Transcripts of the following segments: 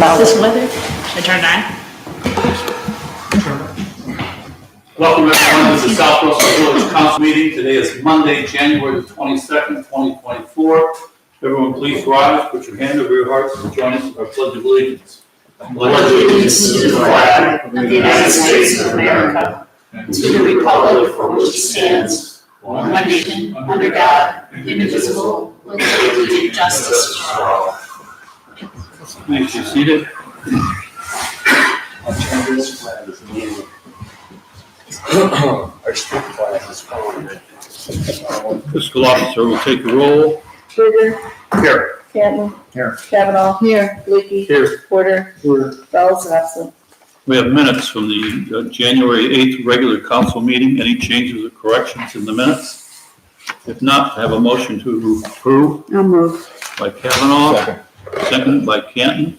about this weather. Adjourn 9. Welcome everyone to the South Russell Village Council meeting. Today is Monday, January the 22nd, 2024. Everyone please rise, put your hand over your hearts and join us in our Pledge of Allegiance. Pledge allegiance to the flag of the United States of America, and to the republic for which it stands, one nation, under God, indivisible, with liberty and justice for all. Please be seated. Our street flag is falling. Fiscal officer will take the roll. Sugar. Here. Canton. Here. Kavanaugh. Here. Leakey. Here. Porter. Bells absent. We have minutes from the January 8th regular council meeting. Any changes or corrections in the minutes? If not, I have a motion to approve I'll move. by Kavanaugh, second by Canton.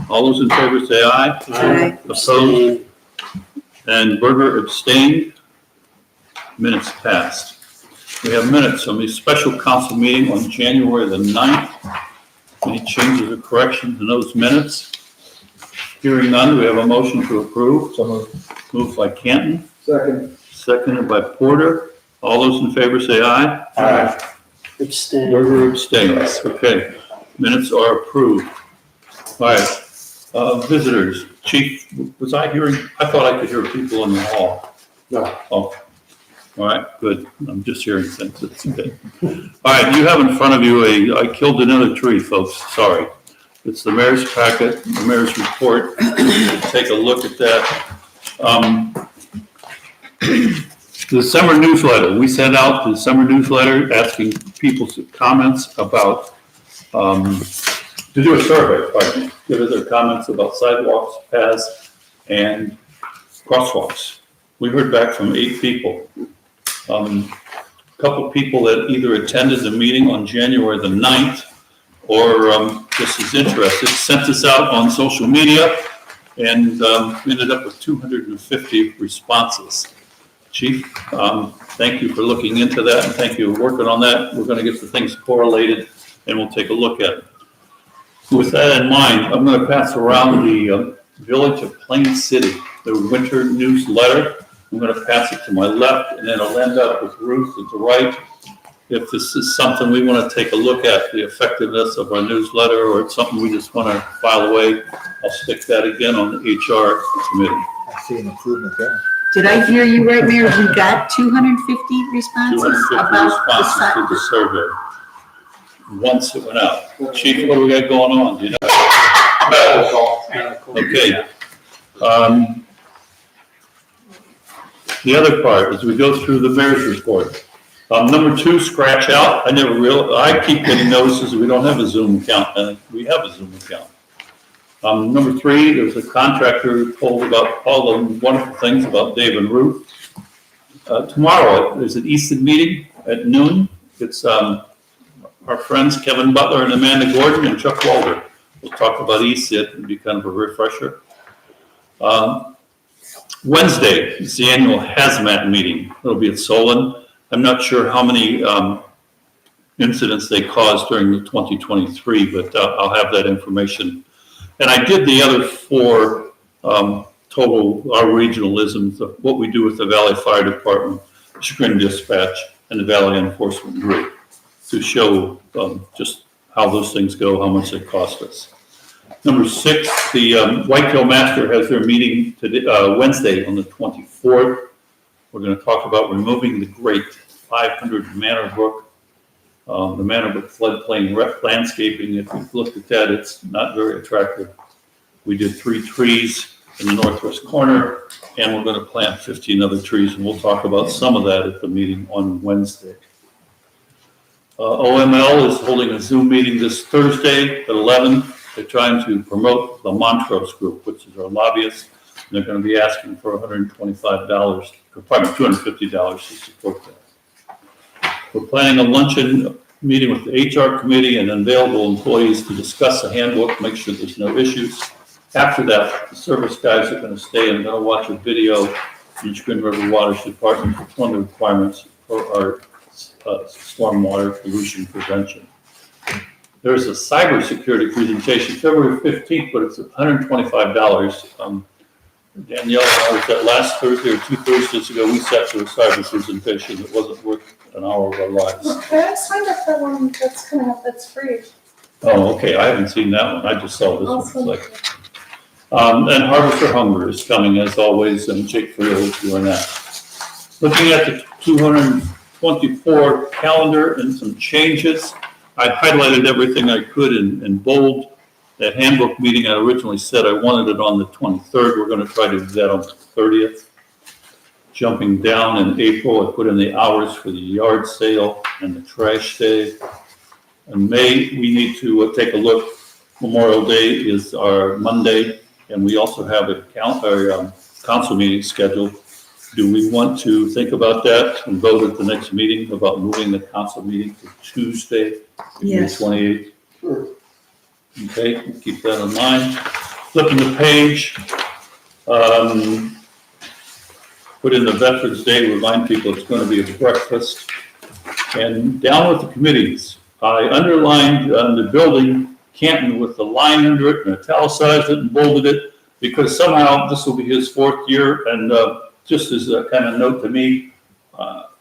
All those in favor say aye. Aye. Opposed? And Berger abstained. Minutes passed. We have minutes from the special council meeting on January the 9th. Any changes or corrections in those minutes? Hearing none, we have a motion to approve. Moved by Canton, Second. seconded by Porter. All those in favor say aye. Aye. Abstain. Berger abstains. Okay, minutes are approved. All right, visitors. Chief, was I hearing? I thought I could hear people in the hall. No. Oh, all right, good. I'm just hearing things. It's okay. All right, you have in front of you I killed another tree, folks. Sorry. It's the mayor's packet, the mayor's report. Take a look at that. The summer newsletter. We sent out the summer newsletter asking people's comments about, to do a survey, pardon me, give us their comments about sidewalks, paths, and crosswalks. We heard back from 8 people. A couple people that either attended the meeting on January the 9th or just as interested, sent this out on social media and ended up with 250 responses. Chief, thank you for looking into that and thank you for working on that. We're going to get the things correlated and we'll take a look at it. With that in mind, I'm going to pass around the Village of Plain City, the winter newsletter. I'm going to pass it to my left and then I'll end up with Ruth at the right. If this is something we want to take a look at, the effectiveness of our newsletter, or it's something we just want to file away, I'll stick that again on the HR committee. I see an improvement there. Did I hear you right, Mayor? We got 250 responses 250 about the responses to the survey. Once it went out. Chief, what do we got going on? Do you know? Okay. The other part is we go through the mayor's report. Number 2, scratch out. I never realized, I keep getting notices that we don't have a Zoom account, and we have a Zoom account. Number 3, there's a contractor who told about all the wonderful things about Dave and Ruth. Tomorrow, there's an Easton meeting at noon. It's our friends Kevin Butler and Amanda Gordon and Chuck Walder. We'll talk about ESIT and be kind of a refresher. Wednesday is the annual hazmat meeting. It'll be at Solon. I'm not sure how many incidents they caused during the 2023, but I'll have that information. And I did the other 4 total, our regionalisms, of what we do with the Valley Fire Department, Chagrin Dispatch, and the Valley Enforcement Group to show just how those things go, how much they cost us. Number 6, the Whitetail Master has their meeting today, Wednesday on the 24th. We're going to talk about removing the grate, 500 Manor Brook, the Manor Brook floodplain landscaping. If you've looked at that, it's not very attractive. We did 3 trees in the northwest corner, and we're going to plant 15 other trees, and we'll talk about some of that at the meeting on Wednesday. OML is holding a Zoom meeting this Thursday at 11. They're trying to promote the Montrose Group, which is our lobbyists. And they're going to be asking for $125, or probably $250 to support that. We're planning a luncheon meeting with the HR committee and available employees to discuss the handbook, make sure there's no issues. After that, the service guys are going to stay and going to watch a video from Chagrin River Watershed Department. It's one of the requirements for our stormwater pollution prevention. There's a cybersecurity presentation February 15th, but it's $125. Danielle and I was at last Thursday or 2 Thursdays ago, we sat through a cyber presentation that wasn't worth an hour of our lives. Okay, I signed up for one that's coming up, that's free. Oh, okay, I haven't seen that one, I just saw this one. It's Awesome. like, and Harvest for Hunger is coming as always, and Jake Friel is doing that. Looking at the 224 calendar and some changes, I highlighted everything I could in bold. That handbook meeting, I originally said I wanted it on the 23rd. We're going to try to do that on the 30th. Jumping down in April, I put in the hours for the yard sale and the trash day. In May, we need to take a look. Memorial Day is our Monday, and we also have a council meeting scheduled. Do we want to think about that and vote at the next meeting about moving the council meeting to Tuesday, May Yes. 28th? Okay, keep that in mind. Flipping the page, put in the Veterans Day, remind people it's going to be a breakfast. And down with the committees, I underlined the building Canton with the line under it and italicized it and bolded it because somehow this will be his 4th year. And just as a kind of note to me,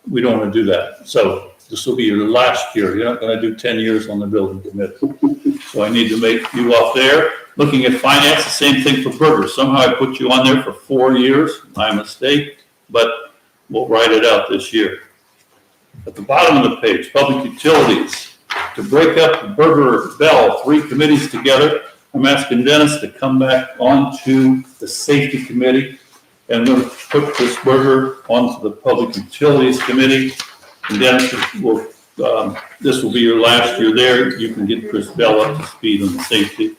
we don't want to do that. So this will be your last year. You're not going to do 10 years on the building committee. So I need to make you off there. Looking at finance, the same thing for Berger. Somehow I put you on there for 4 years, my mistake, but we'll write it out this year. At the bottom of the page, public utilities. To break up Berger Bell, 3 committees together, I'm asking Dennis to come back onto the safety committee. And I'm going to put Chris Berger onto the public utilities committee. And Dennis will, this will be your last year there. You can get Chris Bell up to speed on the safety.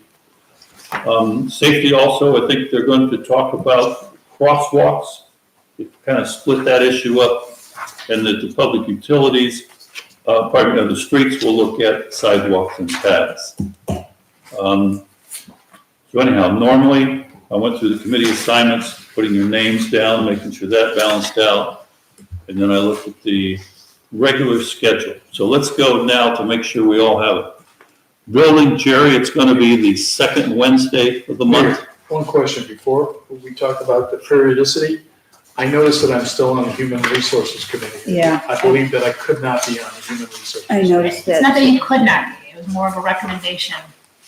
Safety also, I think they're going to talk about crosswalks. We kind of split that issue up, and that the public utilities, the streets will look at sidewalks and paths. So anyhow, normally I went through the committee assignments, putting your names down, making sure that balanced out, and then I looked at the regular schedule. So let's go now to make sure we all have it. Building, Jerry, it's going to be the 2nd Wednesday of the month. One question before we talk about the periodicity. I noticed that I'm still on the Human Resources Committee. Yeah, I believe that I could not be on the Human Resources. I noticed It's not that. that you could not be, it was more of a recommendation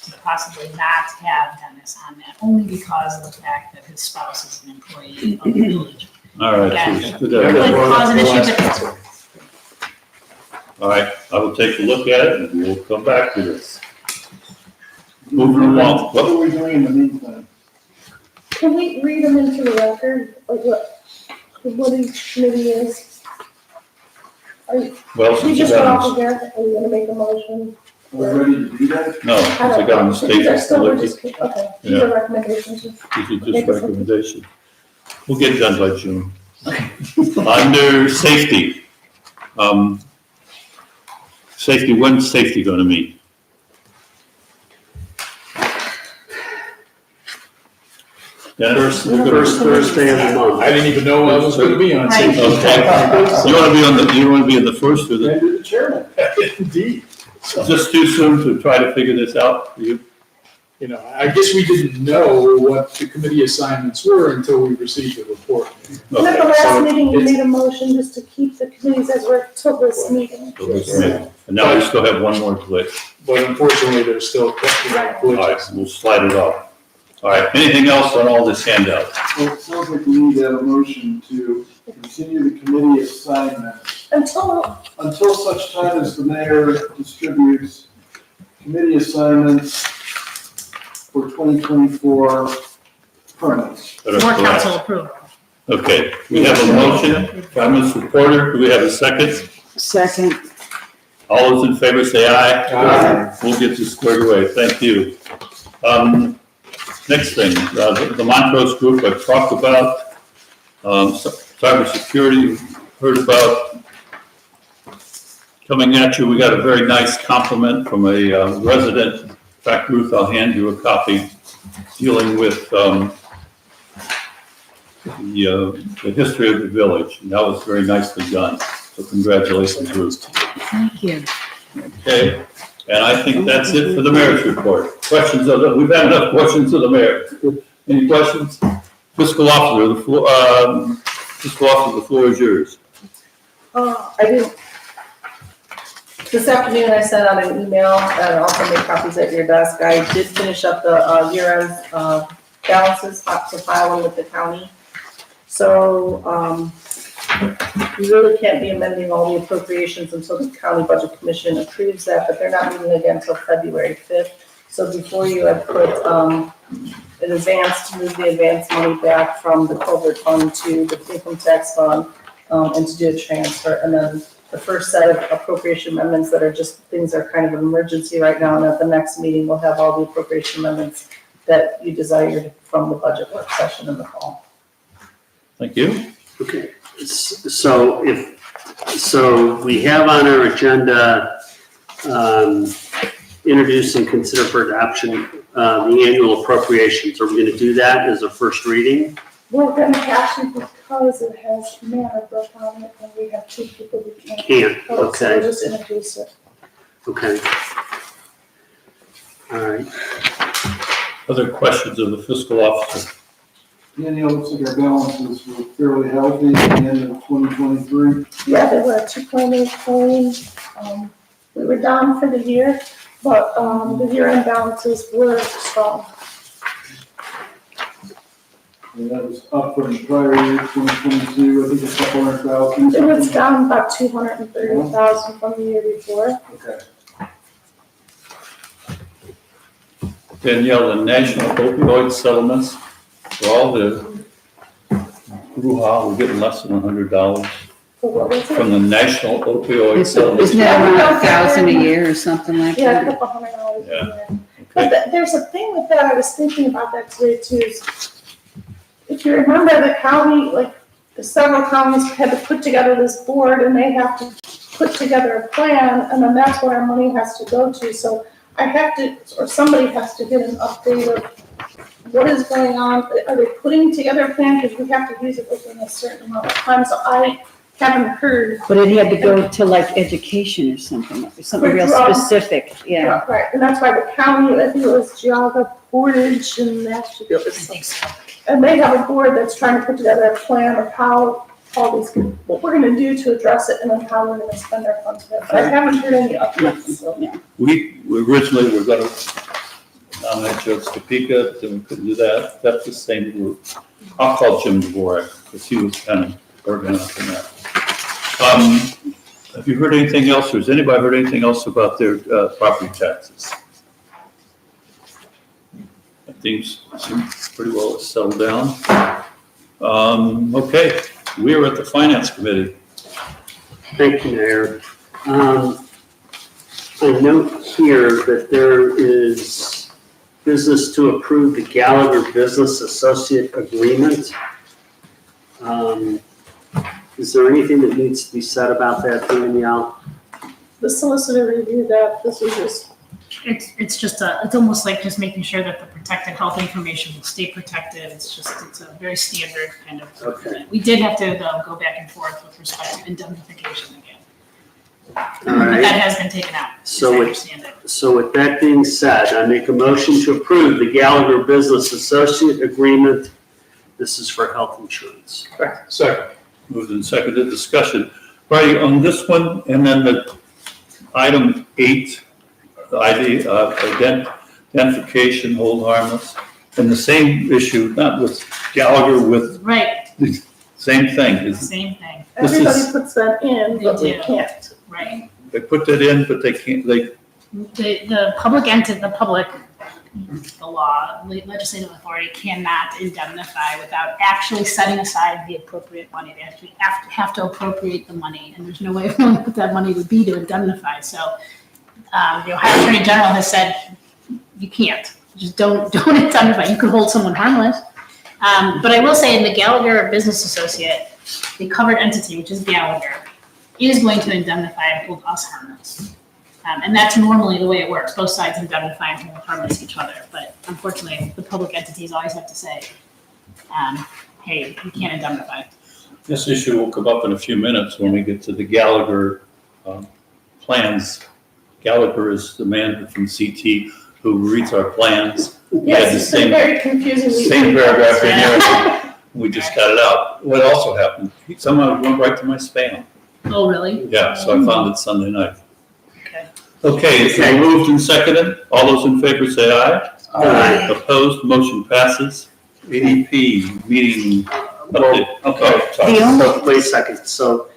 to possibly not have Dennis on that, only because of the fact that his spouse is an employee of the village. All right. Yeah. so- It would cause an issue, but All right, I will take a look at it and we'll come back to this. Moving along, What are we doing in the meantime? Can we read them into the record, like what each committee is? Are you, well, we since you just got off got, of there, are you gonna make a motion? Are we ready to do that? no, since I got a mistake, These are still, we're these just, okay, these Yeah. are recommendations. are just recommendations. We'll get it done by June. Under safety, safety, when's safety gonna meet? Dennis? First Thursday of the month. I didn't even know I was gonna be on safety. Okay, you wanna be in the first or the, And to the chairman. Indeed. is this too soon to try to figure this out for you? You know, I guess we didn't know what the committee assignments were until we received the report. And at the Okay, last so meeting, you it's- made a motion just to keep the committees as we're till this meeting. so this minute. And now we still have one more glitch. But unfortunately, there's still, All right, we'll slide it off. All right, anything else on all this handout? Well, it sounds like we need to have a motion to continue the committee assignments until such time as the mayor distributes committee assignments for 2024 permits. That are more correct. council approval. Okay, we have a motion by Ms. Reporter. Do we have a second? Second, All those in favor say aye. Aye. We'll get this squared away. Thank you. Next thing, the Montrose Group I've talked about. Cybersecurity, heard about. Coming at you, we got a very nice compliment from a resident. In fact, Ruth, I'll hand you a copy dealing with the history of the village. And that was very nicely done. So congratulations, Ruth. Thank you. Okay, And I think that's it for the mayor's report. Questions of the, we've had enough questions of the mayor. Any questions? Fiscal officer, the floor is yours. I did. This afternoon, I sent out an email and also made copies at your desk. I did finish up the year-end balances to file them with the county. So, you really can't be amending all the appropriations until the county budget commission approves that, but they're not meeting again until February 5th. So before you had put, an advance to move the advance money back from the culvert fund to the income tax fund, and to do a transfer. And then the first set of appropriation amendments that are just things that are kind of an emergency right now. And at the next meeting, we'll have all the appropriation amendments that you desired from the budget work session in the fall. Thank you. Okay, so we have on our agenda, introduce and consider for adoption, the annual appropriations. Are we gonna do that as a first reading? We're gonna actually, because it has manna broke on it, and we have two people who can't. Can't, vote, so okay. we'll just introduce it. Okay. All right, Other questions of the fiscal officer? Danielle, looks like our balances were fairly healthy at the end of 2023. Yeah, they were at 2.8 million. We were down for the year, but, the year-end balances were strong. And that was up from the prior year, 2022, I think a couple $100,000. It was down about 230,000 from the year before. Okay. Danielle, the national opioid settlements, for all the brouhaha, we're getting less than $100 So what was it? from the national opioid Isn't settlements. that around 1,000 a year or something like Yeah, a that? couple $100 a Yeah. year. But there's a thing with that, I was thinking about that today too, is if you remember the county, like, the several counties had to put together this board and they have to put together a plan, and then that's where our money has to go to. So I have to, or somebody has to get an update of what is going on. Are they putting together a plan? Because we have to use it within a certain amount of time, so I haven't heard. But it had to go to like education or something real specific, yeah. Right, and that's why the county, I think it was Geauga, Portage, and Nashville. I think so. And they have a board that's trying to put together a plan of how all these, what we're gonna do to address it, and then how we're gonna spend our funds. But I haven't heard any updates, so. We originally were gonna nominate Judge Topeka, then we couldn't do that. That's the same group. I'll call Jim Dvorak, because he was kind of organizing that. Have you heard anything else, or has anybody heard anything else about their property taxes? I think it's pretty well settled down. Okay, we are at the Finance Committee. thank you, Mayor. I note here that there is business to approve the Gallagher Business Associate Agreement. Is there anything that needs to be said about that, Danielle? The solicitor reviewed that, this was just, It's almost like just making sure that the protected health information will stay protected. It's a very standard kind of. Okay. We did have to though go back and forth with respect to indemnification again. All But right. that has been taken out, as I So understand it. So with that being said, I make a motion to approve the Gallagher Business Associate Agreement. This is for health insurance. Second. Moved and seconded, discussion. Right, on this one, and then the item 8, the ID, identification, hold harmless, and the same issue, not with Gallagher, with Right, the same thing. Is same thing, This everybody is- puts that in, but we They do. can't. right. They put that in, but they can't, The public entity, the law, legislative authority cannot indemnify without actually setting aside the appropriate money. They actually have to appropriate the money, and there's no way of knowing what that money would be to indemnify. So, the Ohio Attorney General has said, you can't, just don't indemnify. You could hold someone harmless. But I will say in the Gallagher Business Associate, the covered entity, which is Gallagher, is going to indemnify and hold us harmless. And that's normally the way it works. Both sides indemnify and hold harmless each other. But unfortunately, the public entities always have to say, hey, you can't indemnify. this issue will come up in a few minutes when we get to the Gallagher plans Gallagher is the man from CT who reads our plans. Yes, it's been very confusing. Same paragraph in there. We just got it out. What also happened, somehow it went right to my spam. Oh, really? Yeah, so I found it Sunday night. Okay. Okay, it's been moved and seconded. All those in favor say aye. Aye. Opposed, motion passes. ADP meeting update. Okay, sorry. The only, So, wait a second, so,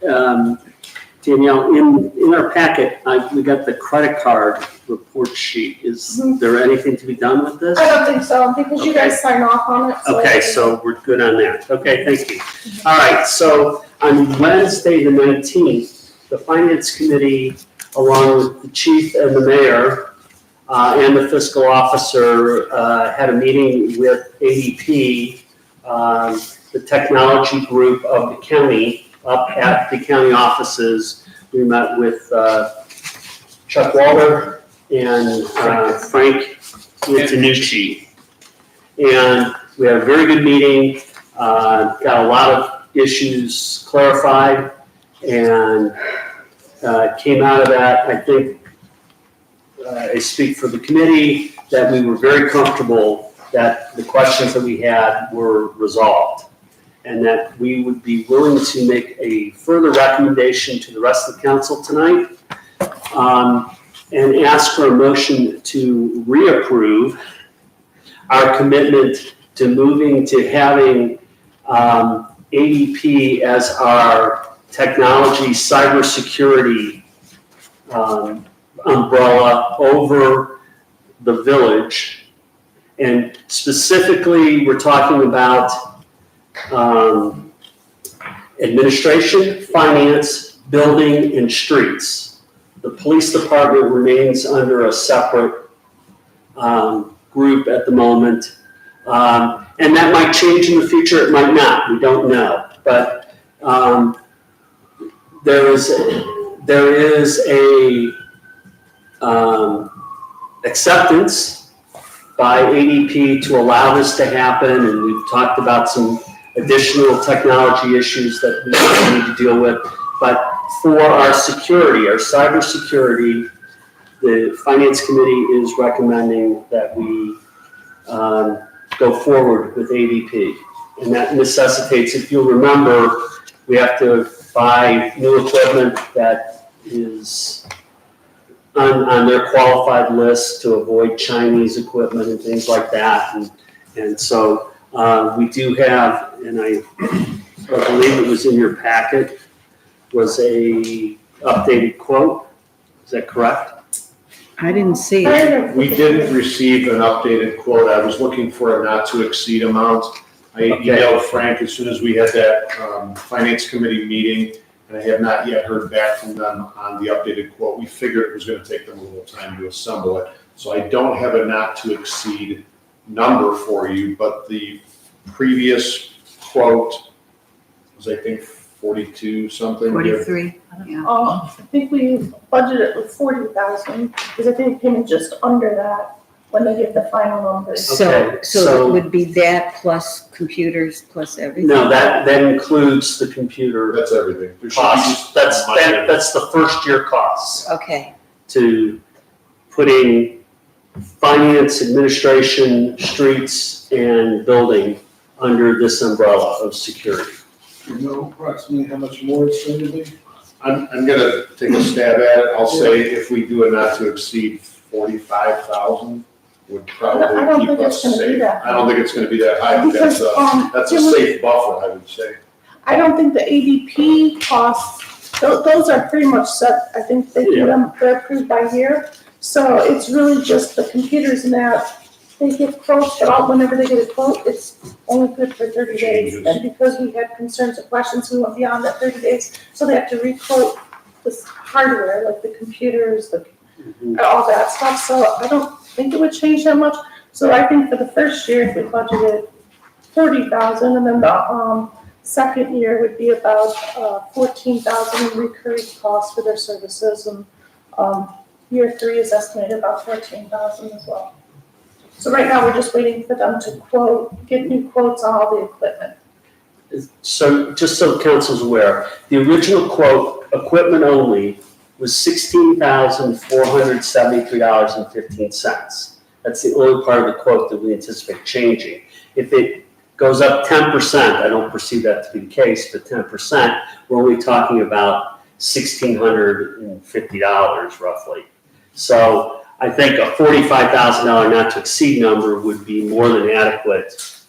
Danielle, in our packet, we got the credit card report sheet. Is there anything to be done with this? I don't think so, because you guys sign off on it. Okay, so we're good on that. Okay, thank you. All right, so on Wednesday, the 19th, the Finance Committee, along with the chief and the mayor, and the fiscal officer, had a meeting with ADP, the technology group of the county, up at the county offices. We met with Chuck Walter and Frank Antonucci. And we had a very good meeting, got a lot of issues clarified, and came out of that, I think, I speak for the committee, that we were very comfortable that the questions that we had were resolved, and that we would be willing to make a further recommendation to the rest of the council tonight, and ask for a motion to reapprove our commitment to moving to having ADP as our technology cybersecurity umbrella over the village. And specifically, we're talking about administration, finance, building, and streets. The police department remains under a separate group at the moment. And that might change in the future, it might not, we don't know. But there is a acceptance by ADP to allow this to happen, and we've talked about some additional technology issues that we need to deal with. But for our security, our cybersecurity, the Finance Committee is recommending that we go forward with ADP. And that necessitates, if you'll remember, we have to buy new equipment that is on their qualified list to avoid Chinese equipment and things like that. And so we do have, and I believe it was in your packet, was a updated quote. Is that correct? I didn't see it. We didn't receive an updated quote. I was looking for a not to exceed amount. I emailed Frank as soon as we had that finance committee meeting, and I have not yet heard back from them on the updated quote. We figured it was going to take them a little time to assemble it. So I don't have a not to exceed number for you, but the previous quote was, I think, 42 something. 43, yeah. I think we budgeted with 40,000, because I think it came in just under that when they give the final numbers. Okay, So so- it would be that plus computers plus everything? No, that includes the computer That's everything. There should be costs. just minor- That's the first year costs Okay, to putting finance, administration, streets, and building under this umbrella of security. You know approximately how much more it's going to be? I'm gonna take a stab at it. I'll say if we do a not to exceed 45,000 would I probably don't keep think it's us gonna be safe. that I don't think it's gonna be that high, but Because, that's a Jim, safe buffer, I would say. I don't think the ADP costs, those are pretty much set. I think they do them, they're approved by year. So it's really just the computers and that. They get quotes, but whenever they get a quote, it's only good for 30 days. Changes. And because we had concerns or questions, we went beyond that 30 days. So they have to re-quote this hardware, like the computers, all that stuff. So I don't think it would change that much. So I think for the first year, if we budgeted 40,000, and then the second year would be about 14,000 in recurring costs for their services, and year 3 is estimated about 14,000 as well. So right now, we're just waiting for them to get new quotes on all the equipment. So just so council's aware, the original quote, equipment only, was $16,473.15. That's the only part of the quote that we anticipate changing. If it goes up 10%, I don't perceive that to be the case, but 10%, we're only talking about $1,650 roughly. So I think a $45,000 not to exceed number would be more than adequate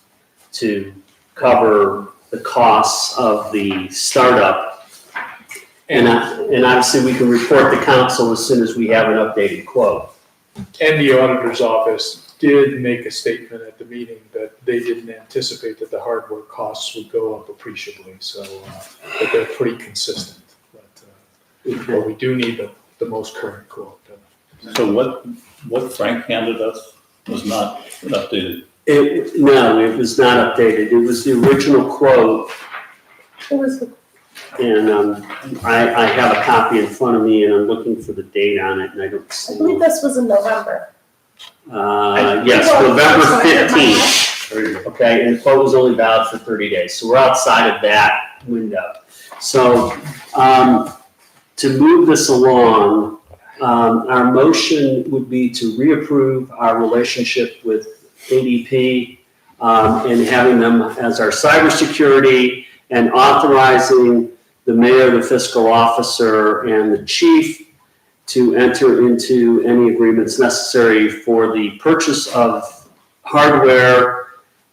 to cover the costs of the startup. And obviously we can report to council as soon as we have an updated quote. And the auditor's office did make a statement at the meeting that they didn't anticipate that the hardware costs would go up appreciably, so, but they're pretty consistent. But we do need the most current quote. So what Frank handed us was not updated. No, it was not updated. It was the original quote, It was, and I have a copy in front of me, and I'm looking for the date on it, and I don't I see. believe this was in November. Yes, November 15th. Okay, and the quote was only valid for 30 days, so we're outside of that window. So, to move this along, our motion would be to reapprove our relationship with ADP, and having them as our cybersecurity, and authorizing the mayor, the fiscal officer, and the chief to enter into any agreements necessary for the purchase of hardware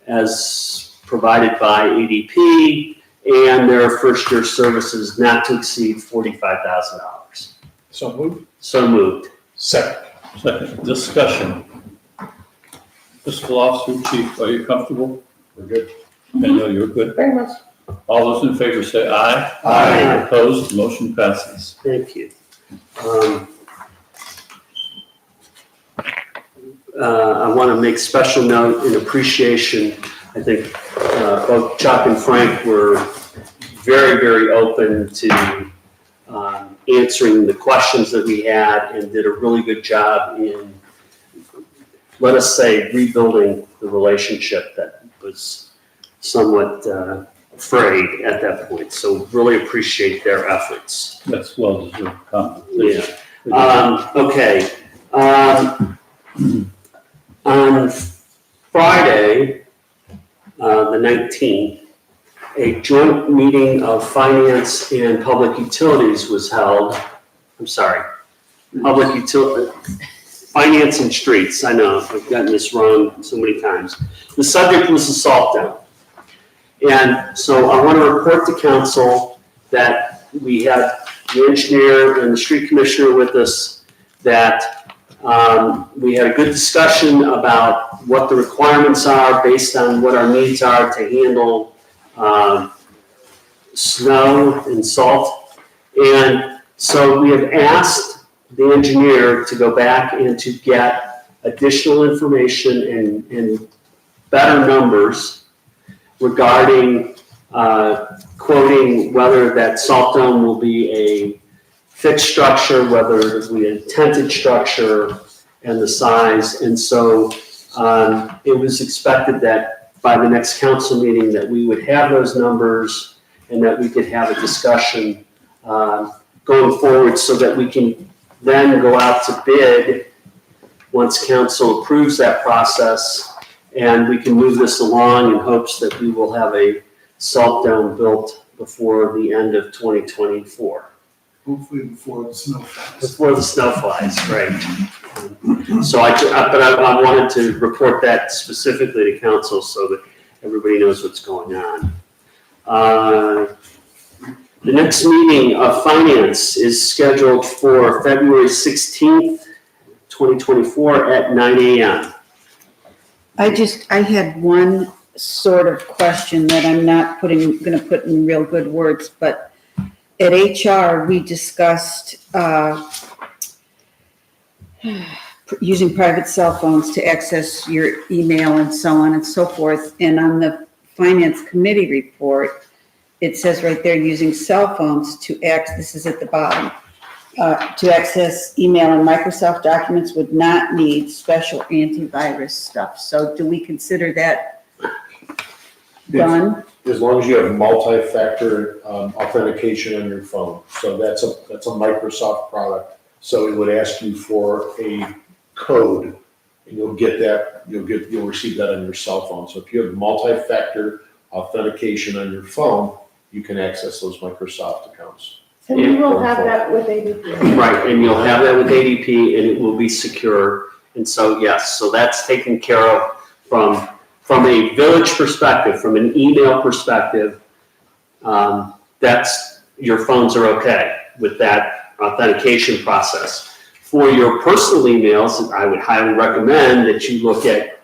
as provided by ADP and their first year services not to exceed $45,000. So moved. So moved. Second. Second, discussion. Fiscal Officer, Chief, are you comfortable? We're good. I know you're good. Very much. All those in favor say aye. Aye. Opposed, motion passes. Thank you. I want to make special note in appreciation. I think both Chuck and Frank were very, very open to answering the questions that we had and did a really good job in, let us say, rebuilding the relationship that was somewhat frayed at that point. So really appreciate their efforts. That's well deserved compensation. Yeah. Okay. On Friday, the 19th, a joint meeting of finance and public utilities was held. I'm sorry, public utility, finance and streets. I know, I've gotten this wrong so many times. The subject was the salt dome. And so I want to report to council that we had the engineer and the street commissioner with us, that we had a good discussion about what the requirements are based on what our needs are to handle snow and salt. And so we have asked the engineer to go back and to get additional information and better numbers regarding quoting whether that salt dome will be a fixed structure, whether it will be a tented structure, and the size. And so it was expected that by the next council meeting that we would have those numbers and that we could have a discussion going forward so that we can then go out to bid once council approves that process, and we can move this along in hopes that we will have a salt dome built before the end of 2024. Hopefully before the snow flies. Before the snow flies, right. So I wanted to report that specifically to council so that everybody knows what's going on. The next meeting of finance is scheduled for February 16th, 2024 at 9 a.m. I had one sort of question that I'm not gonna put in real good words, but at HR, we discussed, using private cell phones to access your email and so on and so forth. And on the finance committee report, it says right there, using cell phones to this is at the bottom, to access email and Microsoft documents would not need special antivirus stuff. So do we consider that done? as long as you have multi-factor authentication on your phone. So that's a Microsoft product. So it would ask you for a code, and you'll get that, you'll receive that on your cell phone. So if you have multi-factor authentication on your phone, you can access those Microsoft accounts. And we will have that with ADP. Right, and you'll have that with ADP, and it will be secure. And so, yes, so that's taken care of from a village perspective, from an email perspective. That's, your phones are okay with that authentication process. For your personal emails, I would highly recommend that you look at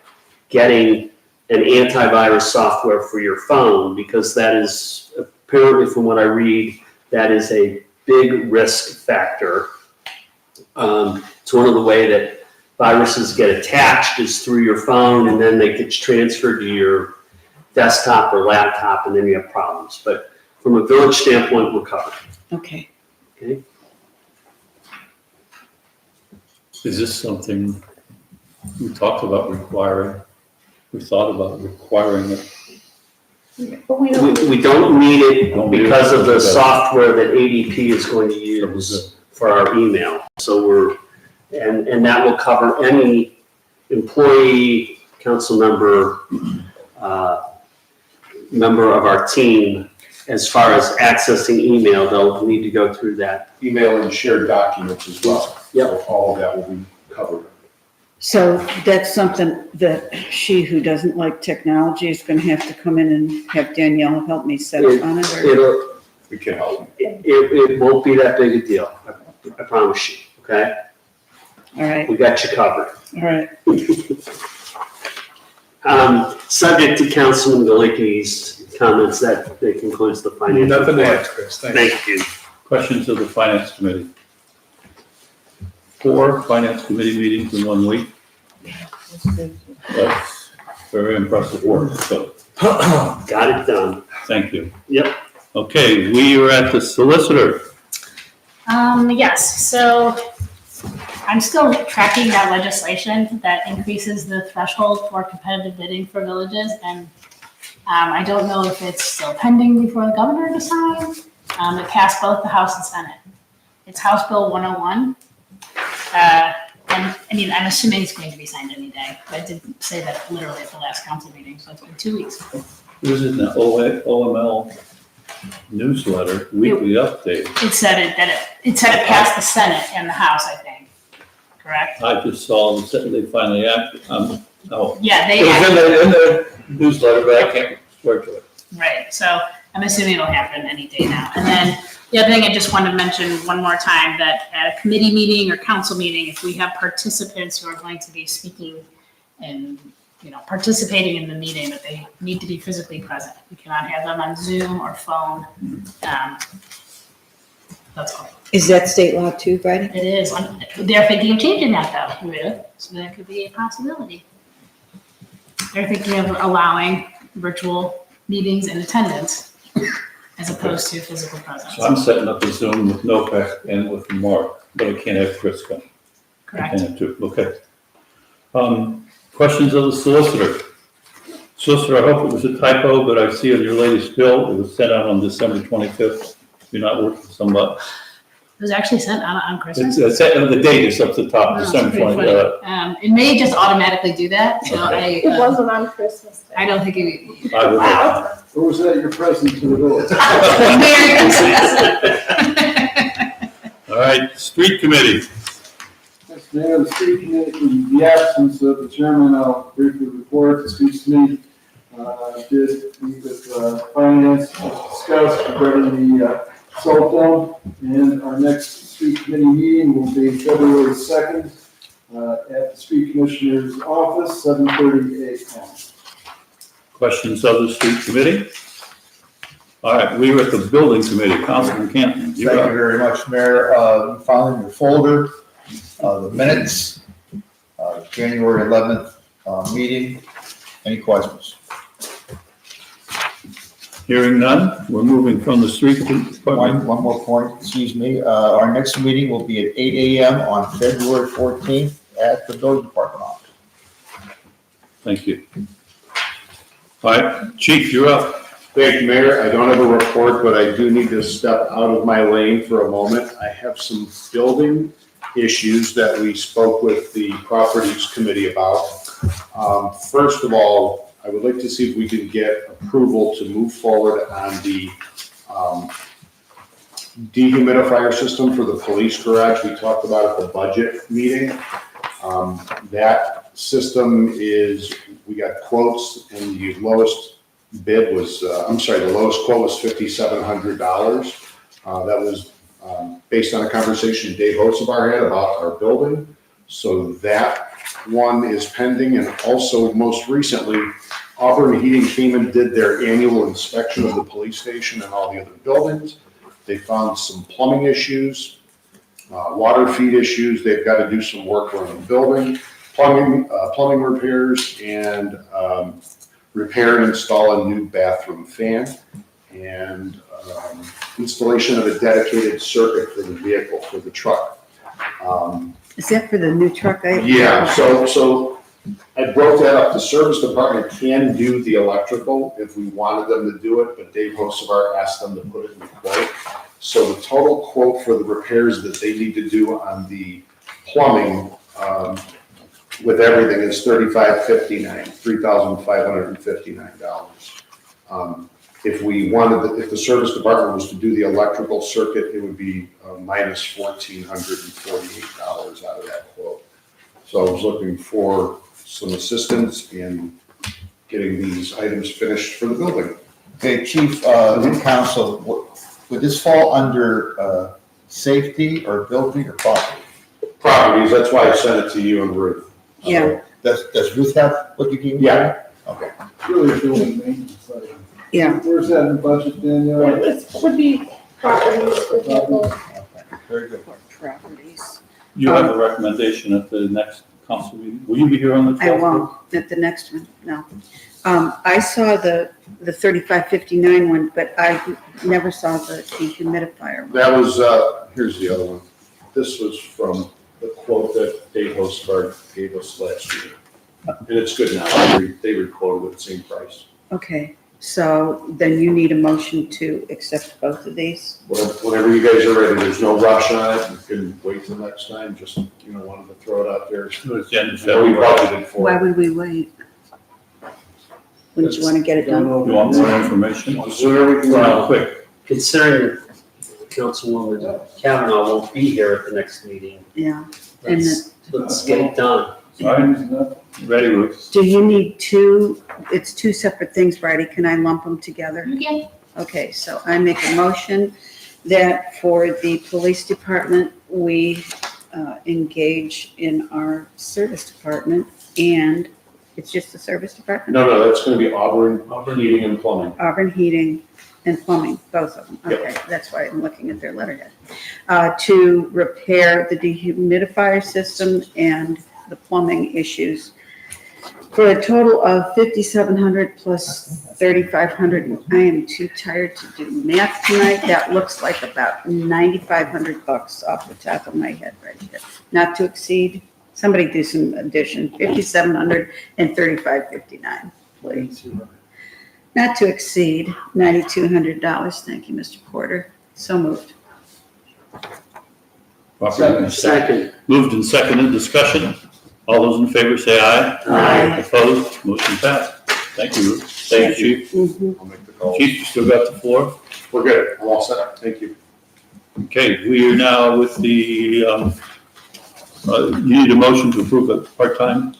getting an antivirus software for your phone, because that is, apparently from what I read, that is a big risk factor. It's one of the way that viruses get attached is through your phone, and then they get transferred to your desktop or laptop, and then you have problems. But from a village standpoint, we're covered. Okay. Okay. Is this something we talked about requiring? We thought about requiring it. But we don't, We don't need it Don't need it. because of the software that ADP is going to use for our email. So and that will cover any employee, council member, member of our team. As far as accessing email, they'll need to go through that. Email and shared documents as well. Yep. So all of that will be covered. So that's something that she who doesn't like technology is gonna have to come in and have Danielle help me set up on it, or? We can help. It won't be that big a deal. I promise you, okay? All right, We got you covered. all right. Subject to Councilman Galicki's comments, that concludes the financial. Nothing to report. add, Chris, thanks. Thank you. Questions of the finance committee? 4 finance committee meetings in 1 week. That's very impressive work, so Got it done. thank you. Yep. Okay, we are at the solicitor. Yes, so I'm still tracking that legislation that increases the threshold for competitive bidding for villages, and I don't know if it's still pending before the governor to sign. It passed both the House and Senate. It's House Bill 101. And I mean, I'm assuming it's going to be signed any day, but I did say that literally at the last council meeting, so it's been 2 weeks. It was in the OML newsletter, weekly update. It said it passed the Senate and the House, I think, correct? I just saw that they finally acted, oh. Yeah, It they, was in the newsletter, but I can't swear to it. right, so I'm assuming it'll happen any day now. And then the other thing I just wanted to mention one more time, that at a committee meeting or council meeting, if we have participants who are going to be speaking and, participating in the meeting, that they need to be physically present. We cannot have them on Zoom or phone. That's all. Is that state law too, Friday? It is. They're thinking of changing that though, really, so that could be a possibility. They're thinking of allowing virtual meetings and attendance as opposed to physical presence. So I'm setting up a Zoom with NOPEC and with Mark, but I can't have Chris come. I Correct. can't have two, okay. Questions of the solicitor? Solicitor, I hope it was a typo, but I see on your latest bill, it was sent out on December 25th. You're not working somebody. It was actually sent out on Christmas. The date is up the top, Oh, it's December pretty 20th. funny. It may just automatically do that, so Okay. it wasn't on Christmas Day. I don't think it. I would- Wow. Or was that your present to the village? Merry Christmas. All right, street committee. Yes, Mayor, the street committee, in the absence of the chairman, I'll briefly report, the street committee did meet with finance, to discuss regarding the cell phone, and our next street committee meeting will be February 2nd at the street commissioner's office, 7:30 a.m. Questions of the street committee? All right, we were at the building committee, Councilman Canton. Thank you very much, Mayor. Found in your folder, the minutes, January 11th meeting. Any questions? Hearing none, we're moving from the street department. One more point, excuse me. Our next meeting will be at 8 a.m. on February 14th at the building department office. Thank you. All right, Chief, you're up. Thank you, Mayor. I don't have a report, but I do need to step out of my lane for a moment. I have some building issues that we spoke with the Properties Committee about. First of all, I would like to see if we can get approval to move forward on the dehumidifier system for the police garage. We talked about at the budget meeting. That system is, we got quotes, and the lowest bid was, the lowest quote was $5,700. That was based on a conversation Dave Osebar had about our building. So that one is pending, and also most recently, Auburn Heating came and did their annual inspection of the police station and all the other buildings. They found some plumbing issues, water feed issues. They've got to do some work around the building, plumbing repairs, and repair and install a new bathroom fan, and installation of a dedicated circuit for the vehicle, for the truck. Is that for the new truck? Yeah, so I broke that up. The service department can do the electrical if we wanted them to do it, but Dave Hosevar asked them to put it in the quote. So the total quote for the repairs that they need to do on the plumbing, with everything, is $3,559. If we wanted, if the service department was to do the electrical circuit, it would be minus $1,448 out of that quote. So I was looking for some assistance in getting these items finished for the building. Okay, Chief, Council, would this fall under safety or building or property? Properties, that's why I sent it to you and Ruth. Yeah, Does Ruth have what you gave me? Yeah. Okay. Really building maintenance item. yeah. Where's that in the budget, Danielle? It would be properties, for example. Okay, very good. Properties. You have a recommendation at the next council meeting. Will you be here on the 12th? I won't, at the next one, no. I saw the 3559 one, but I never saw the dehumidifier one. That was, here's the other one. This was from the quote that Dave Hosevar gave us last year. And it's good now. They requoted at the same price. Okay, so then you need a motion to accept both of these? Whenever you guys are ready, there's no rush on it. You can wait till next time. Just, wanted to throw it out there. It was the end of So we February. budgeted for Why it. would we wait? Wouldn't you want to get it done? You want more information? The sooner we can, Well, Quick. considering Councilwoman Kavanaugh won't be here at the next meeting, Yeah, and let's get it done. All right, ready, Ruth? do you need it's two separate things, Bridie, can I lump them together? Yeah. Okay, so I make a motion that for the police department, we engage in our service department, and it's just the service department? no, that's gonna be Auburn Heating and Plumbing. Auburn Heating and Plumbing, both of them. Okay, that's why I'm looking at their letterhead. To repair the dehumidifier system and the plumbing issues for a total of $5,700 plus $3,500. I am too tired to do math tonight. That looks like about $9,500 off the top of my head right here. Not to exceed, somebody do some addition, $5,700 and $3,559, please. Not to exceed $9,200. Thank you, Mr. Porter. So moved. Second. Moved and seconded, discussion. All those in favor say aye. Aye. Opposed, motion passed. Thank you, Ruth. Thank you, Chief. Mhm. I'll make the call. Chief, you still got the floor? We're good. I'm all set. Thank you. Okay, we are now with the, you need a motion to approve a part-time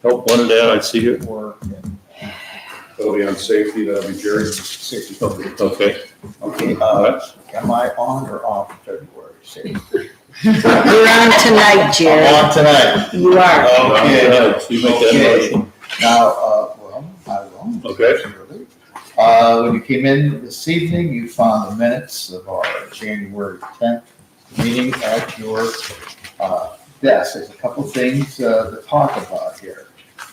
help wanted ad, I see it. That'll be on safety. That'll be Jerry. Safety. Okay, Okay, all right. am I on or off February 6th? You're on tonight, Jerry. I'm on tonight. You are. Okay. All right, so you make that Okay. motion. Now, I will. Okay. When you came in this evening, you found the minutes of our January 10th meeting at your desk. There's a couple things to talk about here.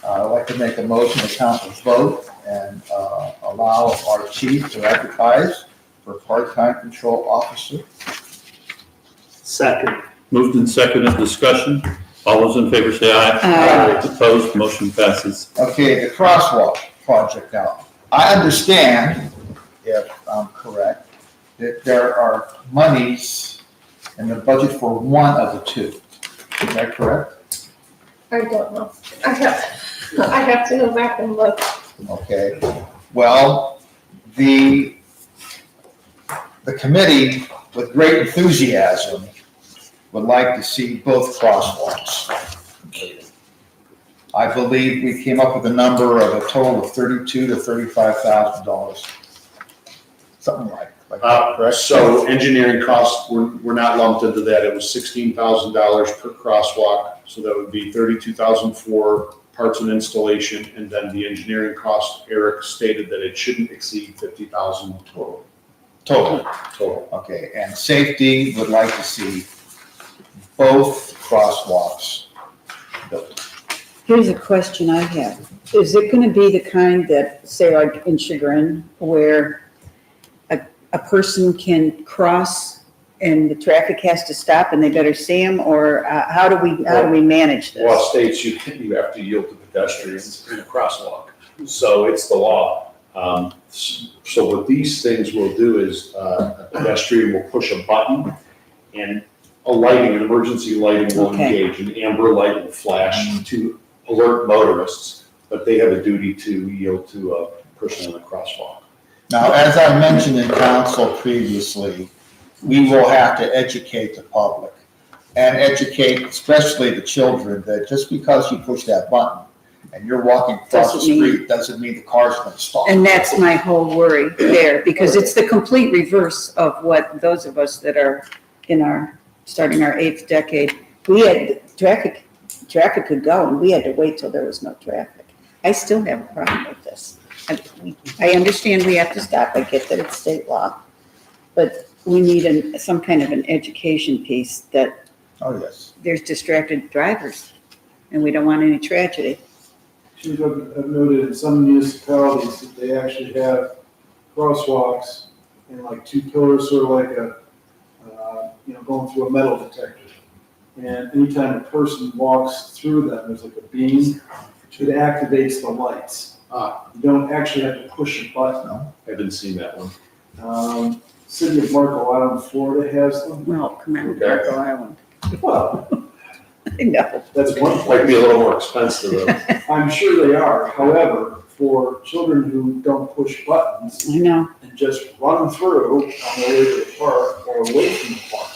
I'd like to make a motion to council vote and allow our chief to advertise for part-time control officer. Second. Moved and seconded, discussion. All those in favor say aye. Aye. Opposed, motion passes. Okay, the crosswalk project now. I understand, if I'm correct, that there are monies in the budget for one of the two. Is that correct? I don't know. I have to go back and look. Okay, well, the committee, with great enthusiasm, would like to see both crosswalks completed. I believe we came up with a number of a total of $32,000 to $35,000. Something like that, correct? So engineering costs were not lumped into that. It was $16,000 per crosswalk. So that would be $32,000 for parts and installation. And then the engineering cost, Eric stated that it shouldn't exceed $50,000 total. Total. Okay, and safety would like to see both crosswalks built. Here's a question I have. Is it gonna be the kind that, say like in Chagrin, where a person can cross and the traffic has to stop and they better see them, or how do we manage this? Law states you have to yield to pedestrians in a crosswalk, so it's the law. So what these things will do is a pedestrian will push a button and an emergency lighting will Okay. engage, an amber light will flash to alert motorists, but they have a duty to yield to a person in the crosswalk. Now, as I mentioned in council previously, we will have to educate the public and educate especially the children that just because you push that button and you're walking across the Doesn't mean- street, doesn't mean the car's gonna stop. And that's my whole worry there, because it's the complete reverse of what those of us that are starting our 8th decade, we had traffic could go and we had to wait till there was no traffic. I still have a problem with this. I understand we have to stop, I get that it's state law, but we need some kind of an education piece that Oh, yes. there's distracted drivers and we don't want any tragedy. Chief, I've noted in some municipalities that they actually have crosswalks and like two pillars, sort of like going through a metal detector. And anytime a person walks through them, there's like a beam, it activates the lights. You don't actually have to push a button. I haven't seen that one. City of Marco Island, Florida has them. Well, come on, Okay. Marco Island. Well, I know. that's one Might be a place. little more expensive though. I'm sure they are. However, for children who don't push buttons I know. and just run through on their way to the park or away from the park,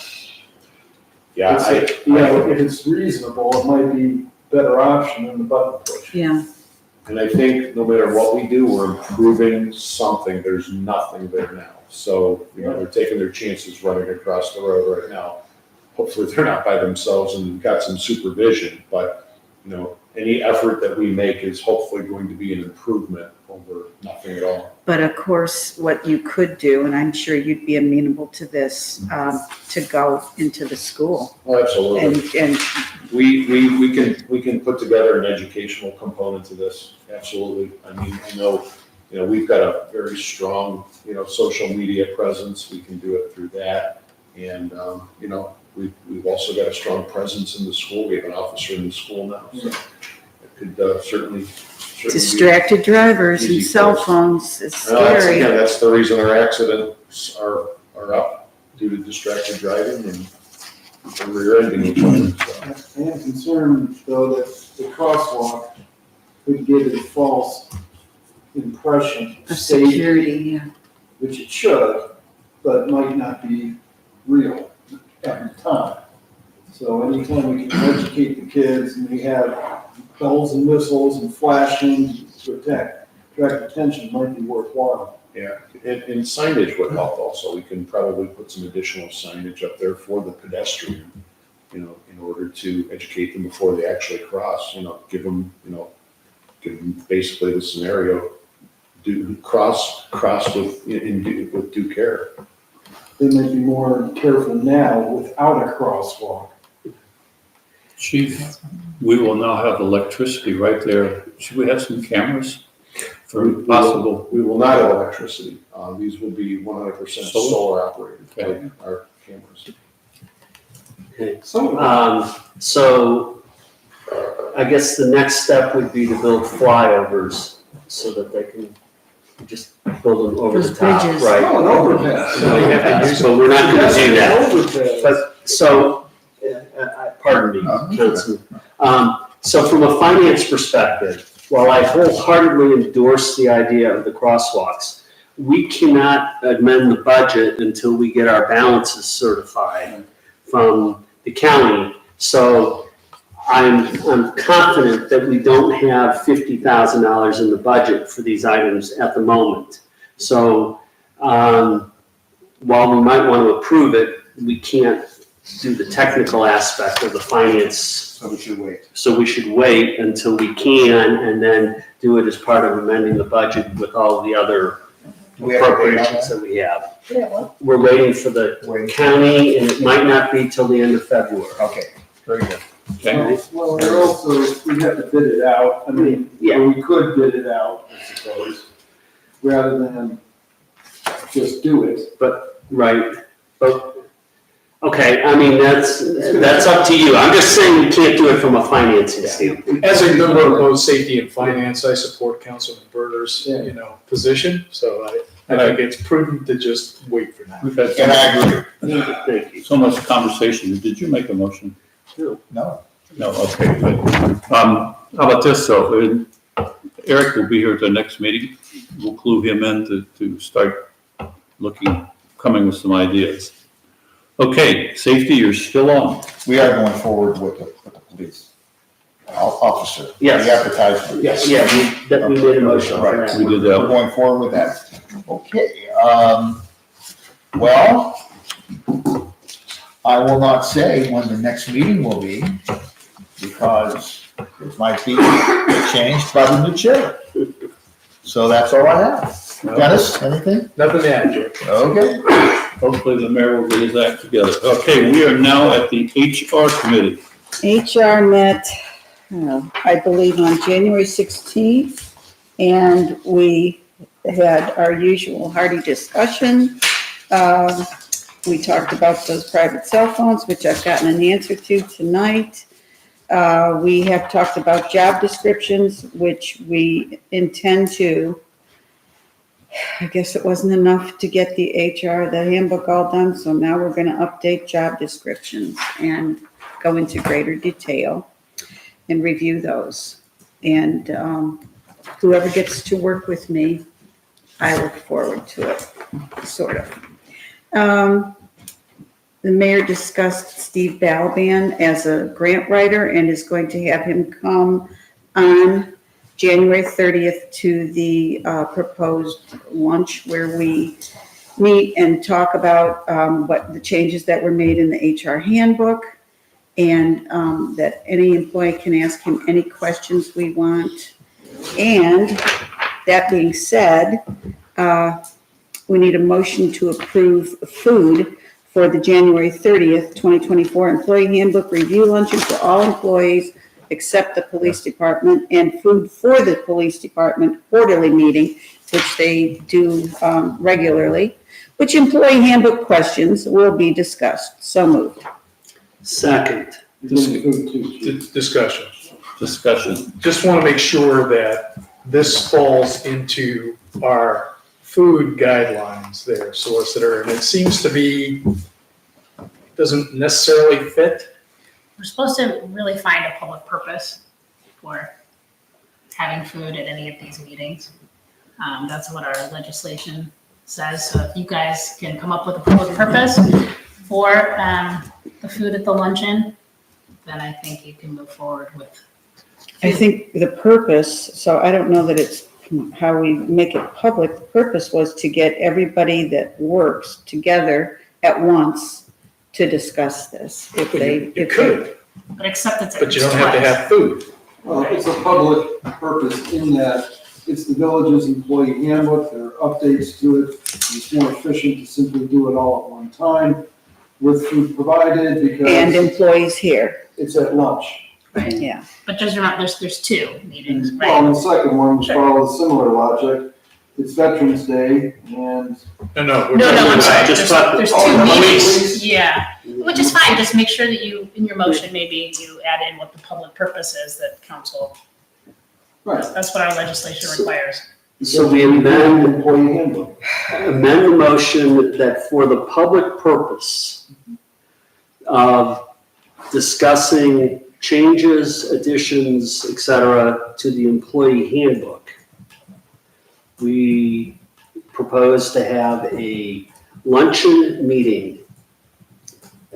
Yeah, if it's reasonable, it might be a better option than the button push. Yeah. and I think no matter what we do, we're improving something. There's nothing there now. So, they're taking their chances running across the road right now. Hopefully they're not by themselves and got some supervision, but, any effort that we make is hopefully going to be an improvement over nothing at all. But of course, what you could do, and I'm sure you'd be amenable to this, to go into the school Oh, absolutely. and We can put together an educational component to this, absolutely. I mean, I know, we've got a very strong, social media presence, we can do it through that. And, we've also got a strong presence in the school, we have an officer in the school now, so it could certainly be. distracted drivers and Easy cell place. phones is Again, scary. that's the reason our accidents are up, due to distracted driving and rear-ending each other, so. I am concerned, though, that the crosswalk could give a false impression Of of safety, security, yeah. which it should, but might not be real every time. So anytime we can educate the kids and we have bells and whistles and flashing to attract attention, might be worthwhile. Yeah, and signage would help also. We can probably put some additional signage up there for the pedestrian, in order to educate them before they actually cross, give them basically the scenario, cross with due care. They might be more careful now without a crosswalk. Chief, we will now have electricity right there. Should we have some cameras for possible? We will not have electricity. These will be 100% solar operated, Okay. like our cameras. Okay. So I guess the next step would be to build flyovers so that they can just build them over the Those top, bridges. right? Oh, an overpass. So they have to use But we're not gonna do that. Overpass. But, so, pardon me, Councilman. So from a finance perspective, while I wholeheartedly endorse the idea of the crosswalks, we cannot amend the budget until we get our balances certified from the county. So I'm confident that we don't have $50,000 in the budget for these items at the moment. So, while we might want to approve it, we can't do the technical aspect of the finance. So we should wait. So we should wait until we can and then do it as part of amending the budget with all the other Do we have a date on appropriations that? that we have. Yeah, well, We're waiting for the Wait. county and it might not be till the end of February. Okay, very good. Okay, Well, there also, we have to bid it out, I mean, Yeah. or we could bid it out, I suppose, rather than just do it. Right, but, okay, I mean, that's up to you. I'm just saying we can't do it from a financing standpoint. As a member of both safety and finance, I support Councilman Berger's, position, so I think it's prudent to just wait for now. we've had And I agree. Thank you. so much conversation. Did you make a motion? No, No, okay, good. How about this, though? Eric will be here at the next meeting. We'll clue him in to start coming with some ideas. Okay, safety, you're still on. we are going forward with the police officer. Yes. The advertisement. Yeah, we made a motion for Right. that. We did We're that. going forward with that. Okay, well, I will not say when the next meeting will be, because it might be changed by the new chair. So that's all I have. Dennis, anything? Nothing to add, Jim. Okay. Hopefully the mayor will get his act together. Okay, we are now at the HR committee. HR met, I believe, on January 16th, and we had our usual hearty discussion. We talked about those private cell phones, which I've gotten an answer to tonight. We have talked about job descriptions, which we intend to. I guess it wasn't enough to get the handbook all done, so now we're gonna update job descriptions and go into greater detail and review those. And whoever gets to work with me, I look forward to it, sort of. The mayor discussed Steve Balaban as a grant writer and is going to have him come on January 30th to the proposed lunch where we meet and talk about what the changes that were made in the HR handbook, and that any employee can ask him any questions we want. And that being said, we need a motion to approve food for the January 30th, 2024 employee handbook review luncheon for all employees except the police department, and food for the police department quarterly meeting, which they do regularly, which employee handbook questions will be discussed. So moved. Second. Discussion. Discussion. Just want to make sure that this falls into our food guidelines there, solicitor, and it seems to be, doesn't necessarily fit. We're supposed to really find a public purpose for having food at any of these meetings. That's what our legislation says. So if you guys can come up with a public purpose for the food at the luncheon, then I think you can move forward with. I think the purpose, so I don't know that it's how we make it public. The purpose was to get everybody that works together at once to discuss this. If they, You could, But except it's. but you don't have to have food. Well, it's a public purpose in that it's the village's employee handbook, there are updates to it. It's more efficient to simply do it all at one time with food provided and because employees here, it's at lunch. Right. yeah. But just remember, there's two meetings, Well, right? and the second one, which Sure. follows similar logic, it's Veterans Day and No, we're No, talking I'm sorry, about- just there's Oh, two the meetings, police. yeah, which is fine, just make sure that you, in your motion, maybe you add in what the public purpose is that council, Right. that's what our legislation requires. So we amend Employee handbook. the motion that for the public purpose of discussing changes, additions, et cetera, to the employee handbook, we propose to have a luncheon meeting,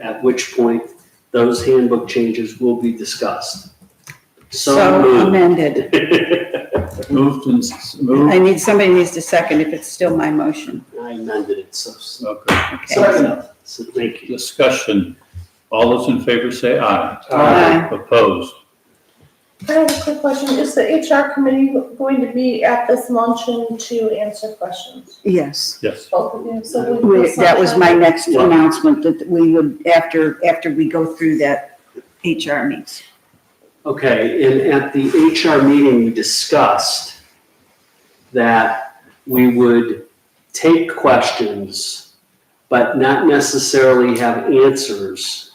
at which point those handbook changes will be discussed. So moved. amended. Moved and moved. Somebody needs to second if it's still my motion. I amended it, so Okay. Okay. thank you. Discussion. All those in favor say aye. Aye. Opposed? I have a quick question. Is the HR committee going to be at this luncheon to answer questions? Yes. Yes. Both of you, so we. That was my next announcement, that we would, after we go through that HR meets. Okay, and at the HR meeting, we discussed that we would take questions, but not necessarily have answers,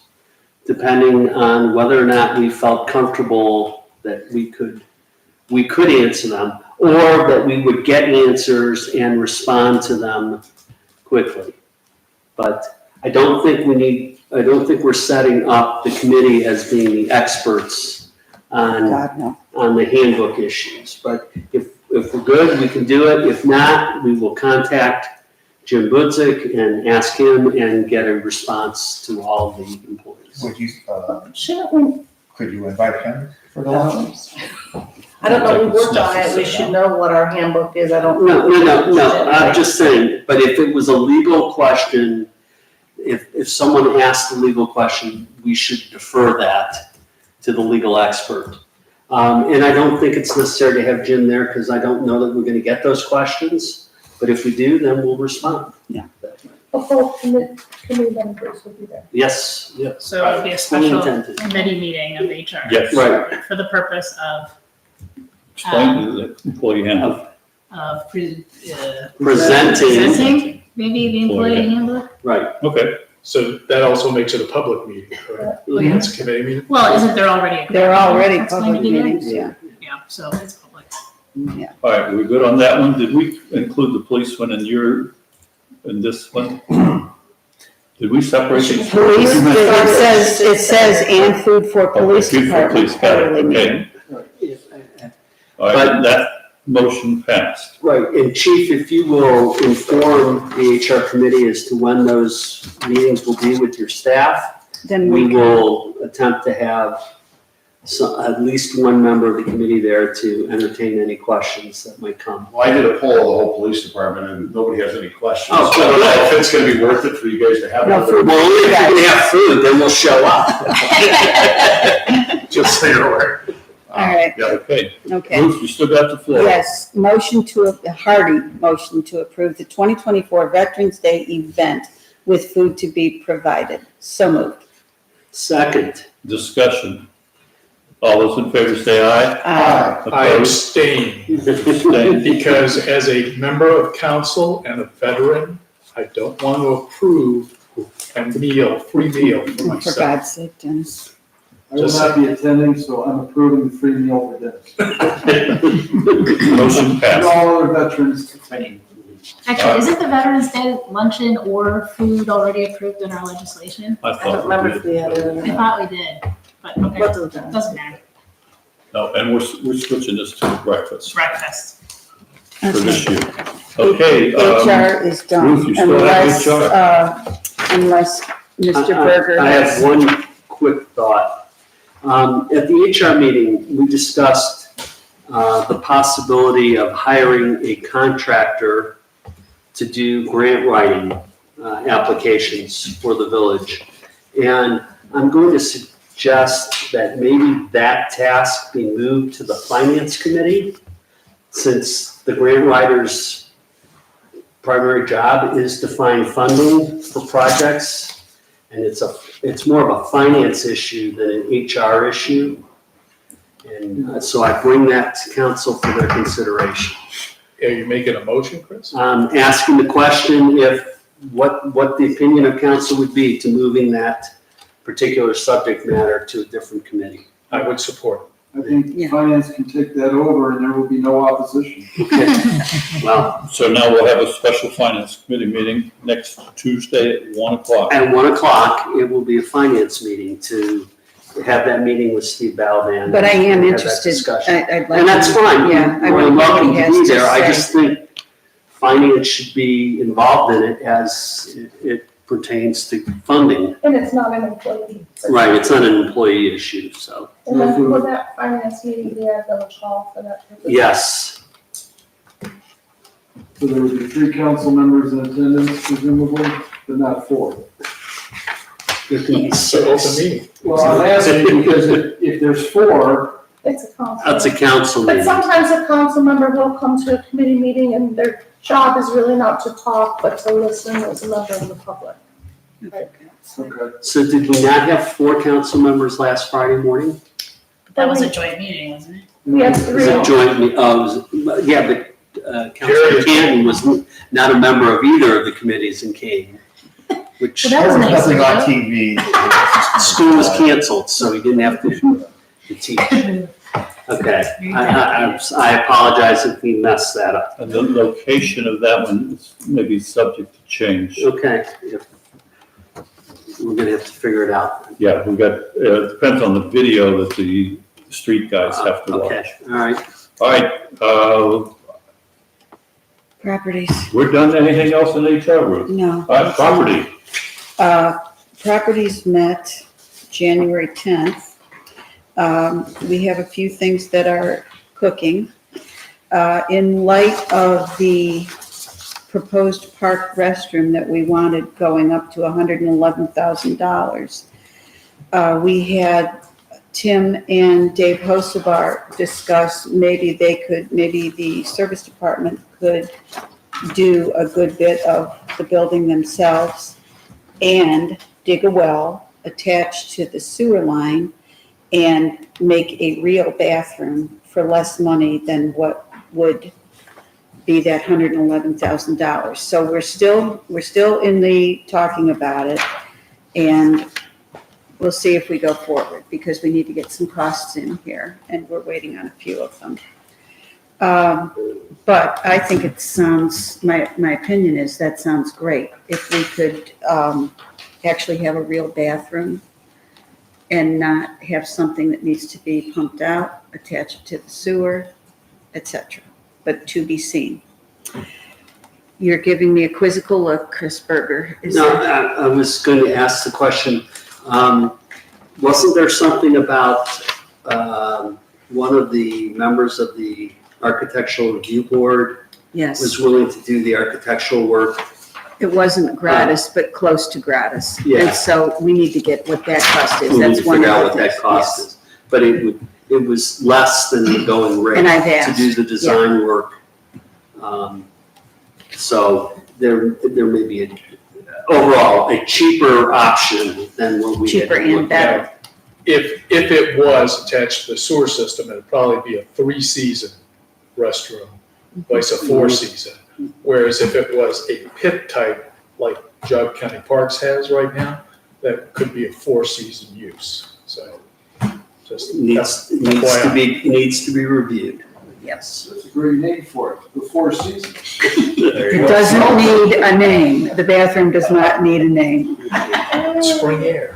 depending on whether or not we felt comfortable that we could answer them, or that we would get answers and respond to them quickly. But I don't think we're setting up the committee as being the experts on God, no. the handbook issues. But if we're good, we can do it. If not, we will contact Jim Budzik and ask him and get a response to all the employees. Would you, Shouldn't we, could you invite him for the lunch? I don't know, we worked on it, we should know what our handbook is, I don't. No, I'm just saying, but if it was a legal question, if someone asked a legal question, we should defer that to the legal expert. And I don't think it's necessary to have Jim there, because I don't know that we're gonna get those questions, but if we do, then we'll respond. Yeah. both committee members will be there? Yes, yes. So it would be a Fully special intended. committee meeting of HR. Yes. Right. For the purpose of Explain the employee handbook. Presenting, maybe the employee handbook? right. Okay. So that also makes it a public meeting, correct? Yeah. It's a committee meeting? Well, isn't there already? a They're already that's going to public be there? meetings, yeah. Yeah, so it's public. Yeah. All right, we're good on that one. Did we include the police one in this one? Did we separate these? Police, it says and food for police Okay, food for department. police, got it, quarterly okay. meeting. All right, that motion passed. Right, and Chief, if you will inform the HR committee as to when those meetings will be with your staff, Then we we will attempt to have at least one member of the committee there to entertain any questions that might come. Well, I did a poll of the whole police department and nobody has any questions. Oh, So I don't know if it's gonna be worth it for you guys to have. No, another- for- Well, only if we have food, then we'll show up. Just so you're aware. All right, Okay, okay. Ruth, you still got the floor. Yes, hearty motion to approve the 2024 Veterans Day event with food to be provided. So moved. Second, Discussion. All those in favor say aye. I Opposed? abstain Abstained. because as a member of council and a veteran, I don't want to approve a free meal for For myself. God's sake, Dennis. I will not be attending, so I'm approving the free meal for Dennis. Motion And passed. all other veterans. Actually, isn't the Veterans Day luncheon or food already approved in our legislation? I I don't thought remember we if did. we had it or I not. thought we did, but okay, What does that? doesn't matter. No, and we're switching this to breakfast Breakfast. for this year. Okay, HR is done. Ruth, you still have Unless Mr. Berger I have has. one quick thought. At the HR meeting, we discussed the possibility of hiring a contractor to do grant writing applications for the village. And I'm going to suggest that maybe that task be moved to the finance committee, since the grant writer's primary job is to find funding for projects. And it's more of a finance issue than an HR issue. And so I bring that to council for their consideration. Are you making a motion, Chris? Asking the question what the opinion of council would be to moving that particular subject matter to a different committee. I would support. I think Yeah. finance can take that over and there will be no opposition. Okay. Well, So now we'll have a special finance committee meeting next Tuesday at 1:00. at 1:00, it will be a finance meeting to have that meeting with Steve Balaban. But I am and have that interested. discussion. I'd like. And that's to- fine. Yeah. I You're want welcome what he to has be to there. I say. just think finance should be involved in it as it pertains to funding. And it's not an employee. Right, it's not an employee issue, so, And then will that finance meeting be at Village Hall for that purpose? yes. So there would be 3 council members in attendance presumably, but not 4. There can be It's an open six. meeting. Well, I'm asking because if there's 4, It's a council. That's a council But meeting. sometimes a council member will come to a committee meeting and their job is really not to talk, but to listen as a member of the public. okay. So did we not have 4 council members last Friday morning? That was a joint meeting, wasn't it? We have It 3. was a joint, yeah, but Councilor Canton was not a member of either of the committees and came, which Well, that was nice. Nothing on TV. school was canceled, so he didn't have to teach. Okay, I apologize if we messed that up. And the location of that one is maybe subject to change. Okay, we're gonna have to figure it out. Yeah, we got, it depends on the video that the street guys have to watch. Okay, all right. All right, Properties, we're done. Anything else in HR, Ruth? no. Property. Properties met January 10th. We have a few things that are cooking. In light of the proposed park restroom that we wanted going up to $111,000, we had Tim and Dave Hosebar discuss maybe the service department could do a good bit of the building themselves and dig a well attached to the sewer line and make a real bathroom for less money than what would be that $111,000. So we're still in the talking about it, and we'll see if we go forward, because we need to get some costs in here, and we're waiting on a few of them. But I think it sounds, my opinion is that sounds great. If we could actually have a real bathroom and not have something that needs to be pumped out, attached to the sewer, etc. But to be seen. You're giving me a quizzical look, Chris Berger. Is No, there- I was going to ask the question, wasn't there something about one of the members of the Architectural Review Board Yes, was willing to do the architectural work? it wasn't gratis, but close to gratis. Yeah. And so we need to get what that cost is. We need That's to one figure of out the what that things, cost yes. is. But it was less than the going rate And I've to asked. do the design work. So there may be overall a cheaper option than what we had. Cheaper and looked at. better. If it was attached to the sewer system, it'd probably be a 3-season restroom, vice a 4-season. Whereas if it was a pit type, like Jug County Parks has right now, that could be a 4-season use, so just. Needs to be reviewed. Yes. That's a great name for it, the 4 Seasons. There you It go. doesn't need a name. The bathroom does not need a name. Spring air.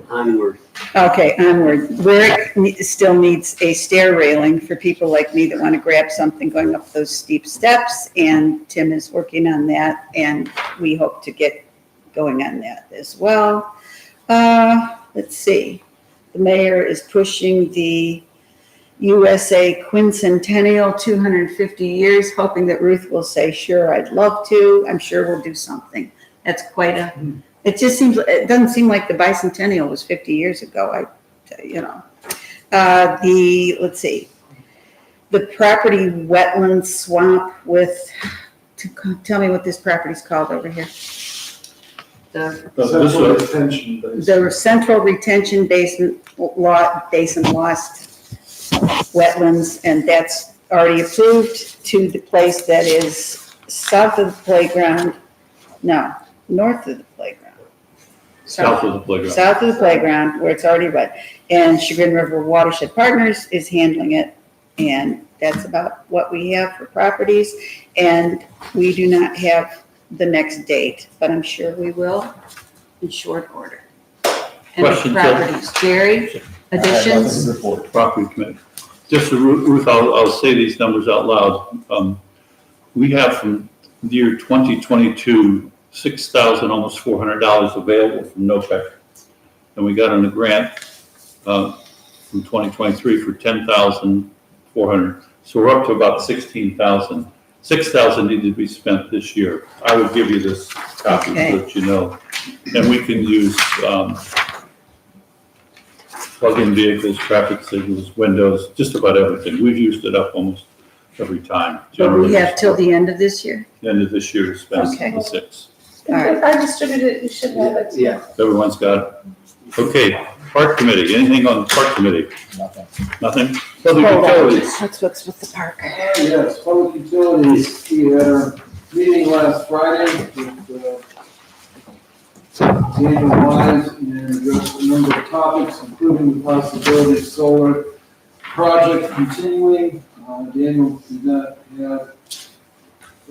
Onward. Okay, onward. Where it still needs a stair railing for people like me that want to grab something going up those steep steps, and Tim is working on that, and we hope to get going on that as well. Let's see. The mayor is pushing the USA Quincentennial, 250 years, hoping that Ruth will say, sure, I'd love to. I'm sure we'll do something. That's quite a, it doesn't seem like the bicentennial was 50 years ago, let's see. The property wetland swamp tell me what this property's called over here. Central retention basin. The central retention basin lost wetlands, and that's already approved to the place that is south of the playground, no, north of the playground. south of the playground. south of the playground where it's already wet. And Chagrin River Watershed Partners is handling it. And that's about what we have for properties. And we do not have the next date, but I'm sure we will in short order. And the Question, Jill? properties, Jerry, additions? Report. Property committee. Just for Ruth, I'll say these numbers out loud. We have from the year 2022, $6,000, almost $400 available from NOPEC. And we got on a grant from 2023 for $10,400. So we're up to about $16,000. $6,000 needed to be spent this year. I would give you this copy so that you know. And we can use plug-in vehicles, traffic signals, windows, just about everything. We've used it up almost every time. But we have till the end of this year? The end of this year to spend Okay. the six. If I distribute it, you should have it. Yeah. Everyone's got it? Okay, park committee, anything on the park committee? Nothing. Nothing? Public Hold on, utilities. that's what's with the park. Yes, public utilities, we had our meeting last Friday with Daniel Wise and addressed a number of topics, including the possibility of solar project continuing. Daniel did not have a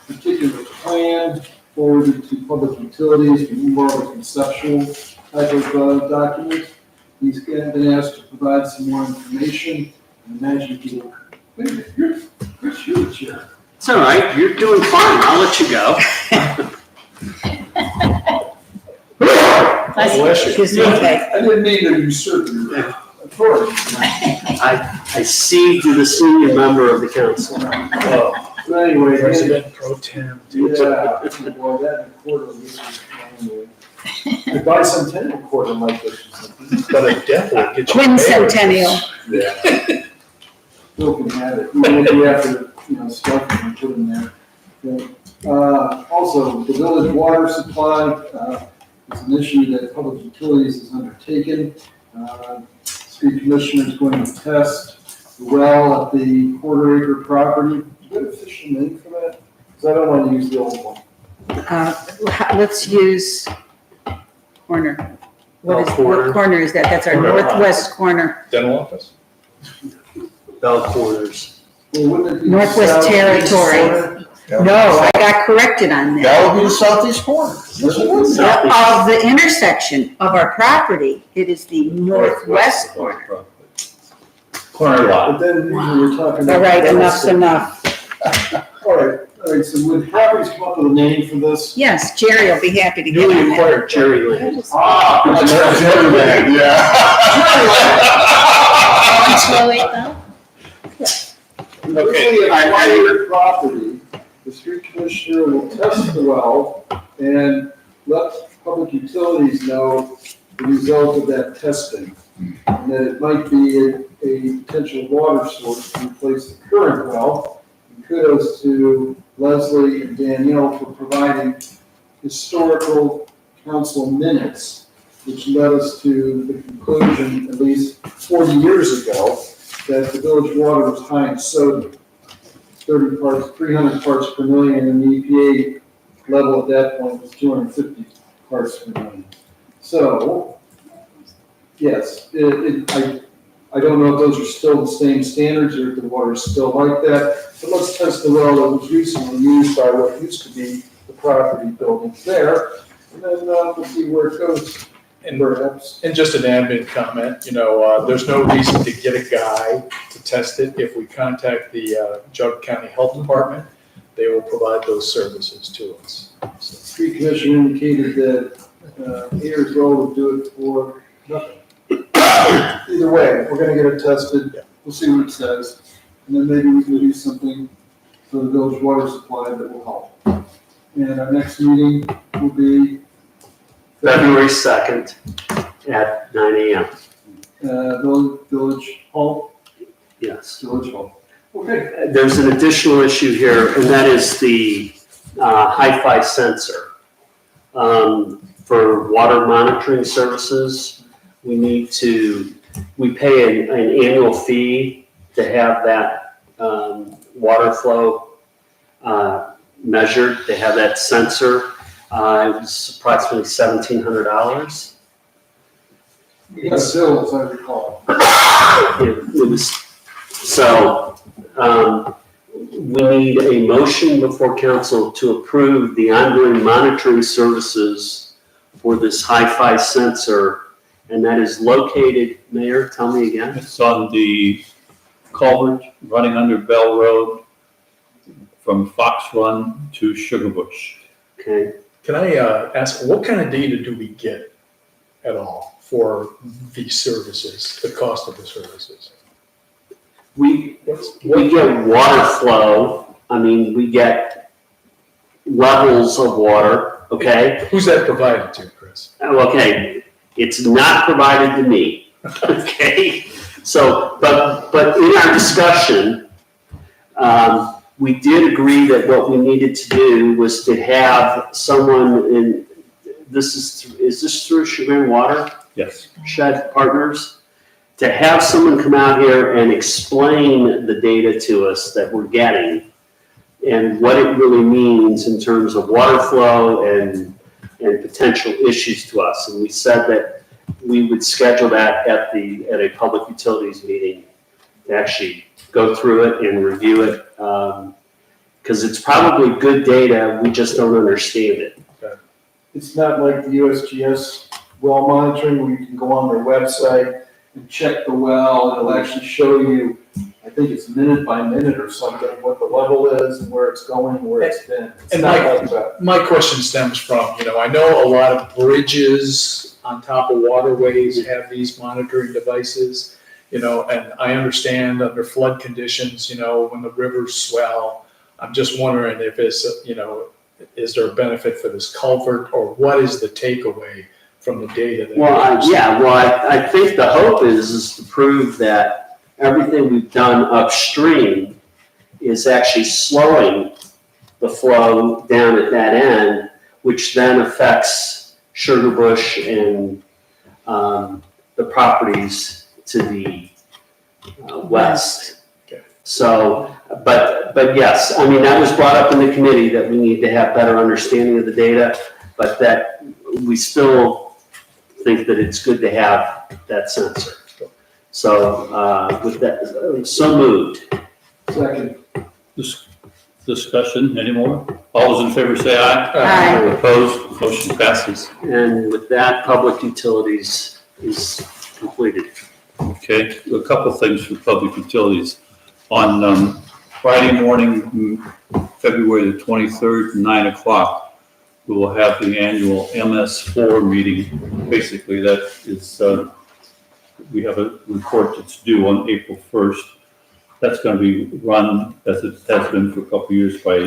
particular plan forwarded to public utilities, more of a conceptual type of document. He's been asked to provide some more information. I imagine he'll, wait a minute, you're the chair. It's all right, you're doing fine, I'll let you go. Bless you. Excuse me, okay. I didn't mean to usurp your authority. I cede to the senior member of the council. But anyway, President pro tem. yeah, well, that recorder was anyway. The bicentennial recorder might be something. But a definitely get you. Twin centennial. Yeah. Bill can have it, even if you have to, stuff it and put it in there. Yeah. Also, the village water supply, is an issue that public utilities has undertaken. Street commissioner is going to test the well at the quarter acre property. Is that an official name for that? Because I don't want to use the old one. Let's use corner. What Corner. corner is that? That's our Corner. northwest corner. Dental office. Bell Corners. Well, wouldn't it be Northwest southeast Territory. corner? No, I got corrected on that. That would be the southeast corner. Yes, it would. Of the intersection of our property, it is the northwest corner. Corner lot. But then we were talking about. All right, enough's enough. All right, so would Harry's come up with a name for this? Yes, Jerry will be happy to get Newly on that. acquired Jerry Lane. There's everything, yeah. Originally acquired property, the street commissioner will test the well and let public utilities know the result of that testing. And that it might be a potential water source to replace the current well. And kudos to Leslie and Danielle for providing historical council minutes, which led us to the conclusion, at least 40 years ago, that the village water was high in sodium. 300 parts per million, and the EPA level at that point was 250 parts per million. So, yes, I don't know if those are still the same standards or if the water is still like that, but let's test the well that was recently used by what used to be the property buildings there, and then we'll see where it goes. And Perhaps. And just an admin comment, there's no reason to get a guy to test it. If we contact the Jug County Health Department, they will provide those services to us. So, Street commissioner indicated that Ayers Road would do it for nothing. Either way, we're gonna get it tested, we'll see what it says, and then maybe we can do something for the village water supply that will help. And our next meeting will be February 2nd at 9 a.m. Village Hall, Yes. Village Hall. Okay, There's an additional issue here, and that is the hi-fi sensor. For water monitoring services, we pay an annual fee to have that water flow measured, to have that sensor. It was approximately $1,700. We got a bill, as I recall. It was, so, we need a motion before council to approve the ongoing monitoring services for this hi-fi sensor, and that is located, Mayor, tell me again? It's on the culvert running under Bell Road from Fox Run to Sugar Bush. Okay, Can I ask, what kind of data do we get at all for these services, the cost of the services? we get water flow, I mean, we get levels of water, okay? Who's that provided to, Chris? Okay, it's not provided to me, okay? So, but in our discussion, we did agree that what we needed to do was to have someone in, is this through Chagrin Water Yes. Shed Partners? To have someone come out here and explain the data to us that we're getting and what it really means in terms of water flow and potential issues to us. And we said that we would schedule that at a public utilities meeting to actually go through it and review it. Because it's probably good data, we just don't understand it. It's not like the USGS well monitoring where you can go on their website and check the well, and it'll actually show you, I think it's minute by minute or something, what the level is and where it's going, and where it's been. It's And not like- like that. My question stems from, I know a lot of bridges on top of waterways have these monitoring devices, and I understand under flood conditions, when the rivers swell, I'm just wondering if it's, is there a benefit for this culvert, or what is the takeaway from the data that? Well, I think the hope is to prove that everything we've done upstream is actually slowing the flow down at that end, which then affects Sugar Bush and the properties to the west. Okay. So, but yes, I mean, that was brought up in the committee that we need to have better understanding of the data, but that we still think that it's good to have that sensor. So, with that, so moved. Second. Discussion anymore? All those in favor say aye. Aye. Opposed? Motion passes. And with that, public utilities is completed. Okay, a couple things for public utilities. On Friday morning, February the 23rd, 9 o'clock, we will have the annual MS4 meeting. Basically, that is, we have a report that's due on April 1st. That's going to be run, as it has been for a couple of years, by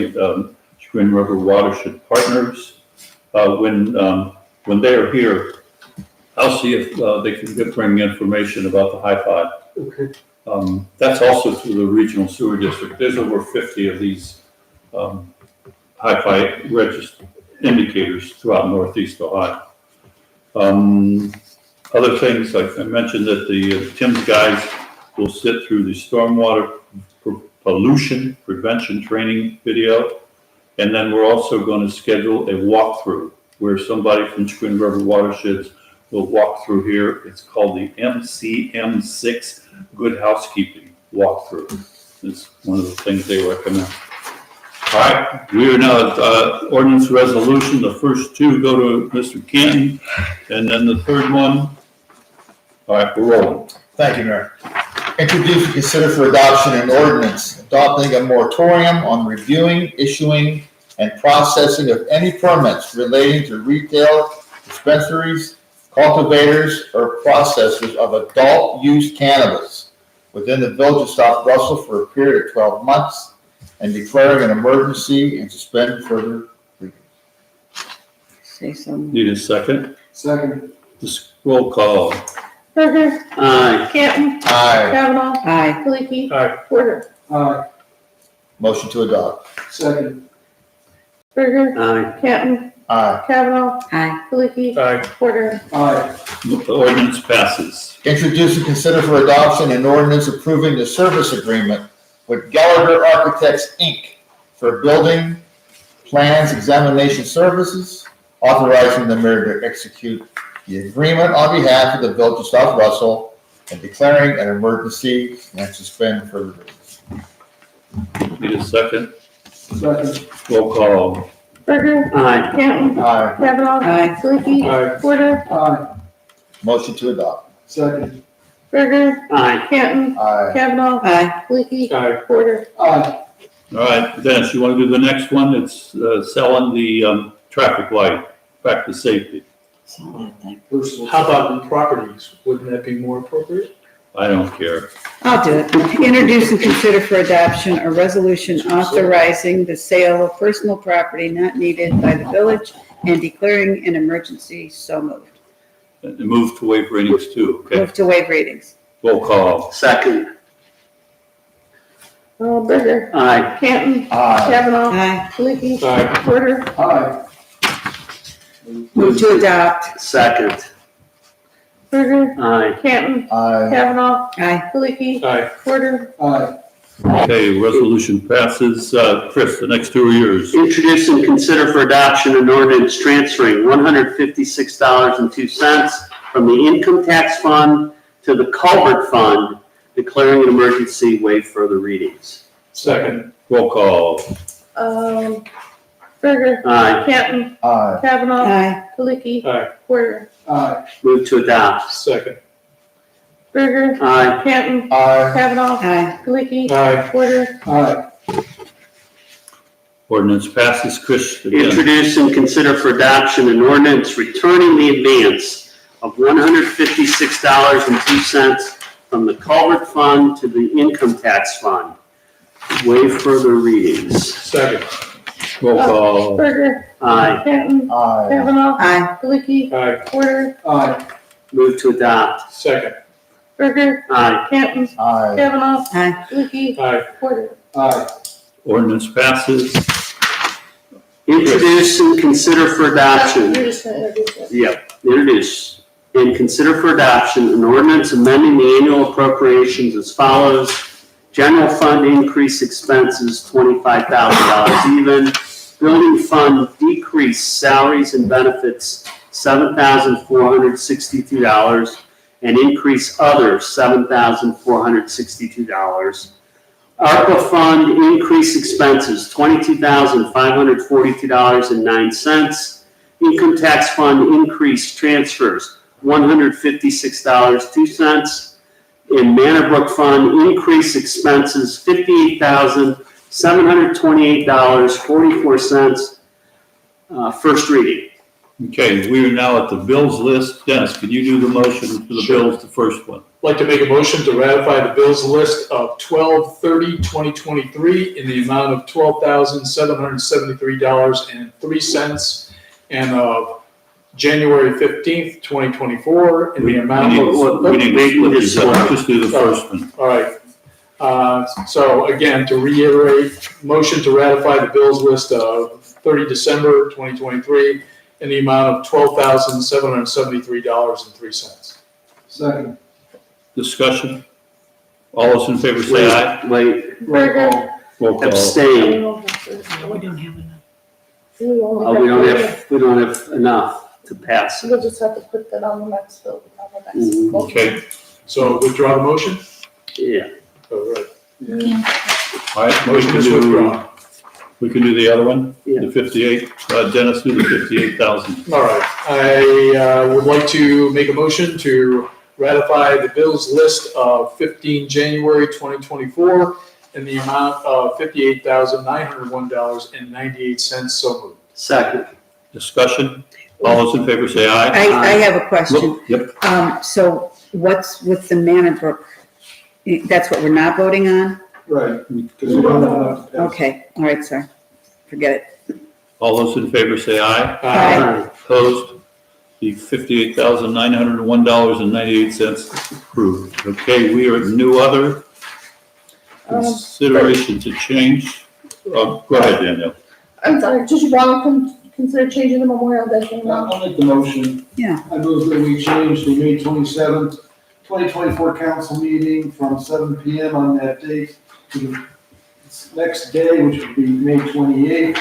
Chagrin River Watershed Partners. When they are here, I'll see if they can bring information about the hi-fi. Okay. That's also through the regional sewer district. There's over 50 of these hi-fi indicators throughout Northeast Ohio. Other things, like I mentioned, that the Tim's guys will sit through the stormwater pollution prevention training video. And then we're also going to schedule a walkthrough where somebody from Chagrin River Watersheds will walk through here. It's called the MCM6 Good Housekeeping Walkthrough. It's one of the things they recommend. All right, we are now at ordinance resolution. The first two go to Mr. Canton, and then the third one. All right, we're rolling. Thank you, Mayor. Introduce and consider for adoption an ordinance adopting a moratorium on reviewing, issuing, and processing of any permits relating to retail dispensaries, cultivators, or processors of adult use cannabis within the village of South Russell for a period of 12 months and declaring an emergency and suspend further readings. Say something. Need a second? Second. This roll call. Berger, Aye. Canton, Aye. Kavanaugh, Aye. Kaliki, Aye. Porter. Aye. Motion to adopt. Second. Berger, Aye. Canton, Aye. Kavanaugh, Aye. Kaliki, Aye. Porter. Aye. The ordinance passes. Introduce and consider for adoption an ordinance approving the service agreement with Gallagher Architects, Inc. for building plans examination services authorizing the mayor to execute the agreement on behalf of the village of South Russell and declaring an emergency and suspend further rules. Need a second? Second. Roll call. Berger, Aye. Canton, Aye. Kavanaugh, Aye. Stuckey, Aye. Porter, Aye. Motion to adopt. Second. Berger, Aye. Canton, Aye. Kavanaugh, Aye. Stuckey, Aye. Porter. Aye. All right, Dennis, you want to do the next one? It's selling the traffic light, back to safety. Personal. How about properties? Wouldn't that be more appropriate? I don't care. I'll do it. Introduce and consider for adoption a resolution authorizing the sale of personal property not needed by the village and declaring an emergency. So moved. And move to waive readings too, okay? Move to waive readings. Roll call. Second. Berger, Aye. Canton, Aye. Kavanaugh, Aye. Stuckey, Aye. Porter, Aye. Move to adopt. Second. Berger, Aye. Canton, Aye. Kavanaugh, Aye. Stuckey, Aye. Porter. Aye. Okay, resolution passes. Chris, the next two are yours. Introduce and consider for adoption an ordinance transferring $156.02 from the income tax fund to the culvert fund, declaring an emergency, waive further readings. Second. Roll call. Berger, Aye. Canton, Aye. Kavanaugh, Aye. Stuckey, Aye. Porter. Aye. Move to adopt. Second. Berger, Aye. Canton, Aye. Kavanaugh, Aye. Stuckey, Aye. Porter. Aye. Ordinance passes. Chris, again. Introduce and consider for adoption an ordinance returning the advance of $156.02 from the culvert fund to the income tax fund. Waive further readings. Second. Roll call. Berger, Aye. Canton, Aye. Kavanaugh, Aye. Stuckey, Aye. Porter. Aye. Move to adopt. Second. Berger, Aye. Canton, Aye. Kavanaugh, Aye. Stuckey, Aye. Porter. Aye. Ordinance passes. Introduce and consider for adoption. You're just gonna introduce it. Yep, introduce and consider for adoption an ordinance amending the annual appropriations as follows. General fund increase expenses, $25,000 even. Building fund decrease salaries and benefits, $7,462, and increase other, $7,462. ARPA fund increase expenses, $22,542.09. Income tax fund increase transfers, $156.02. In Manor Fund, increase expenses, $58,728.44. First reading. Okay, we are now at the bills list. Dennis, can you do the motion for the Sure. bills, the first one? I'd like to make a motion to ratify the bills list of 12/30/2023 in the amount of $12,773.03 and of January 15th, 2024 in the amount of. We need to split these up. Just do the first one. All right. So again, to reiterate, motion to ratify the bills list of 30 December 2023 in the amount of $12,773.03. Second. Discussion? All those in favor say aye. Wait, Berger. Roll call. abstain. We don't have enough. Oh, we don't have enough to pass. We'll just have to put that on the next bill. On the next Mhm. bill. Okay, So withdraw the motion? Yeah. All right. all right, Motion is withdrawn. we can do the other one, Yeah. the 58. Dennis, do the 58,000. All right. I would like to make a motion to ratify the bills list of 15 January 2024 in the amount of $58,901.98. So moved. Second. Discussion? All those in favor say aye. I have a question. Yep, So what's with the Manor? That's what we're not voting on? Right, because we don't have enough to pass. Okay, all right, sir. Forget it. all those in favor say aye. Aye. Opposed? The $58,901.98 approved. Okay, we are at new other. Consideration to change. Go ahead, Danielle. I'm sorry, did you want to consider changing the Memorial Day thing now? I'll make the motion. Yeah. I move that we change the May 27th, 2024 council meeting from 7 PM on that date to the next day, which would be May 28th,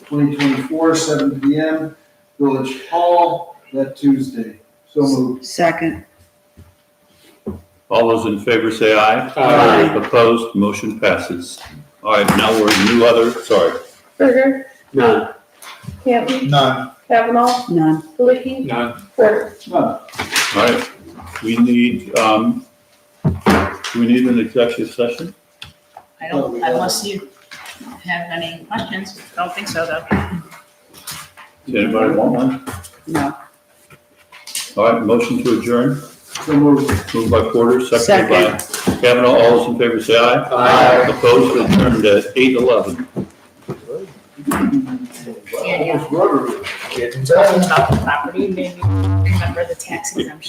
2024, 7 PM, Village Hall that Tuesday. So moved. Second. All those in favor say aye. Aye. Opposed, motion passes. All right, now we're in new other, sorry. Berger, None. Campbell, None. Kavanaugh, None. Licky, None. Porter. None. All right, we need, do we need an executive session? I don't, unless you have any questions, I don't think so though. Does anybody want one? No. All right, motion to adjourn, So moved. moved by Porter, seconded by Kavanaugh. All those in favor say aye. Aye. Opposed, adjourned at 8:11. Yeah, Almost rubber. talking about the property, maybe remember the tax exemption.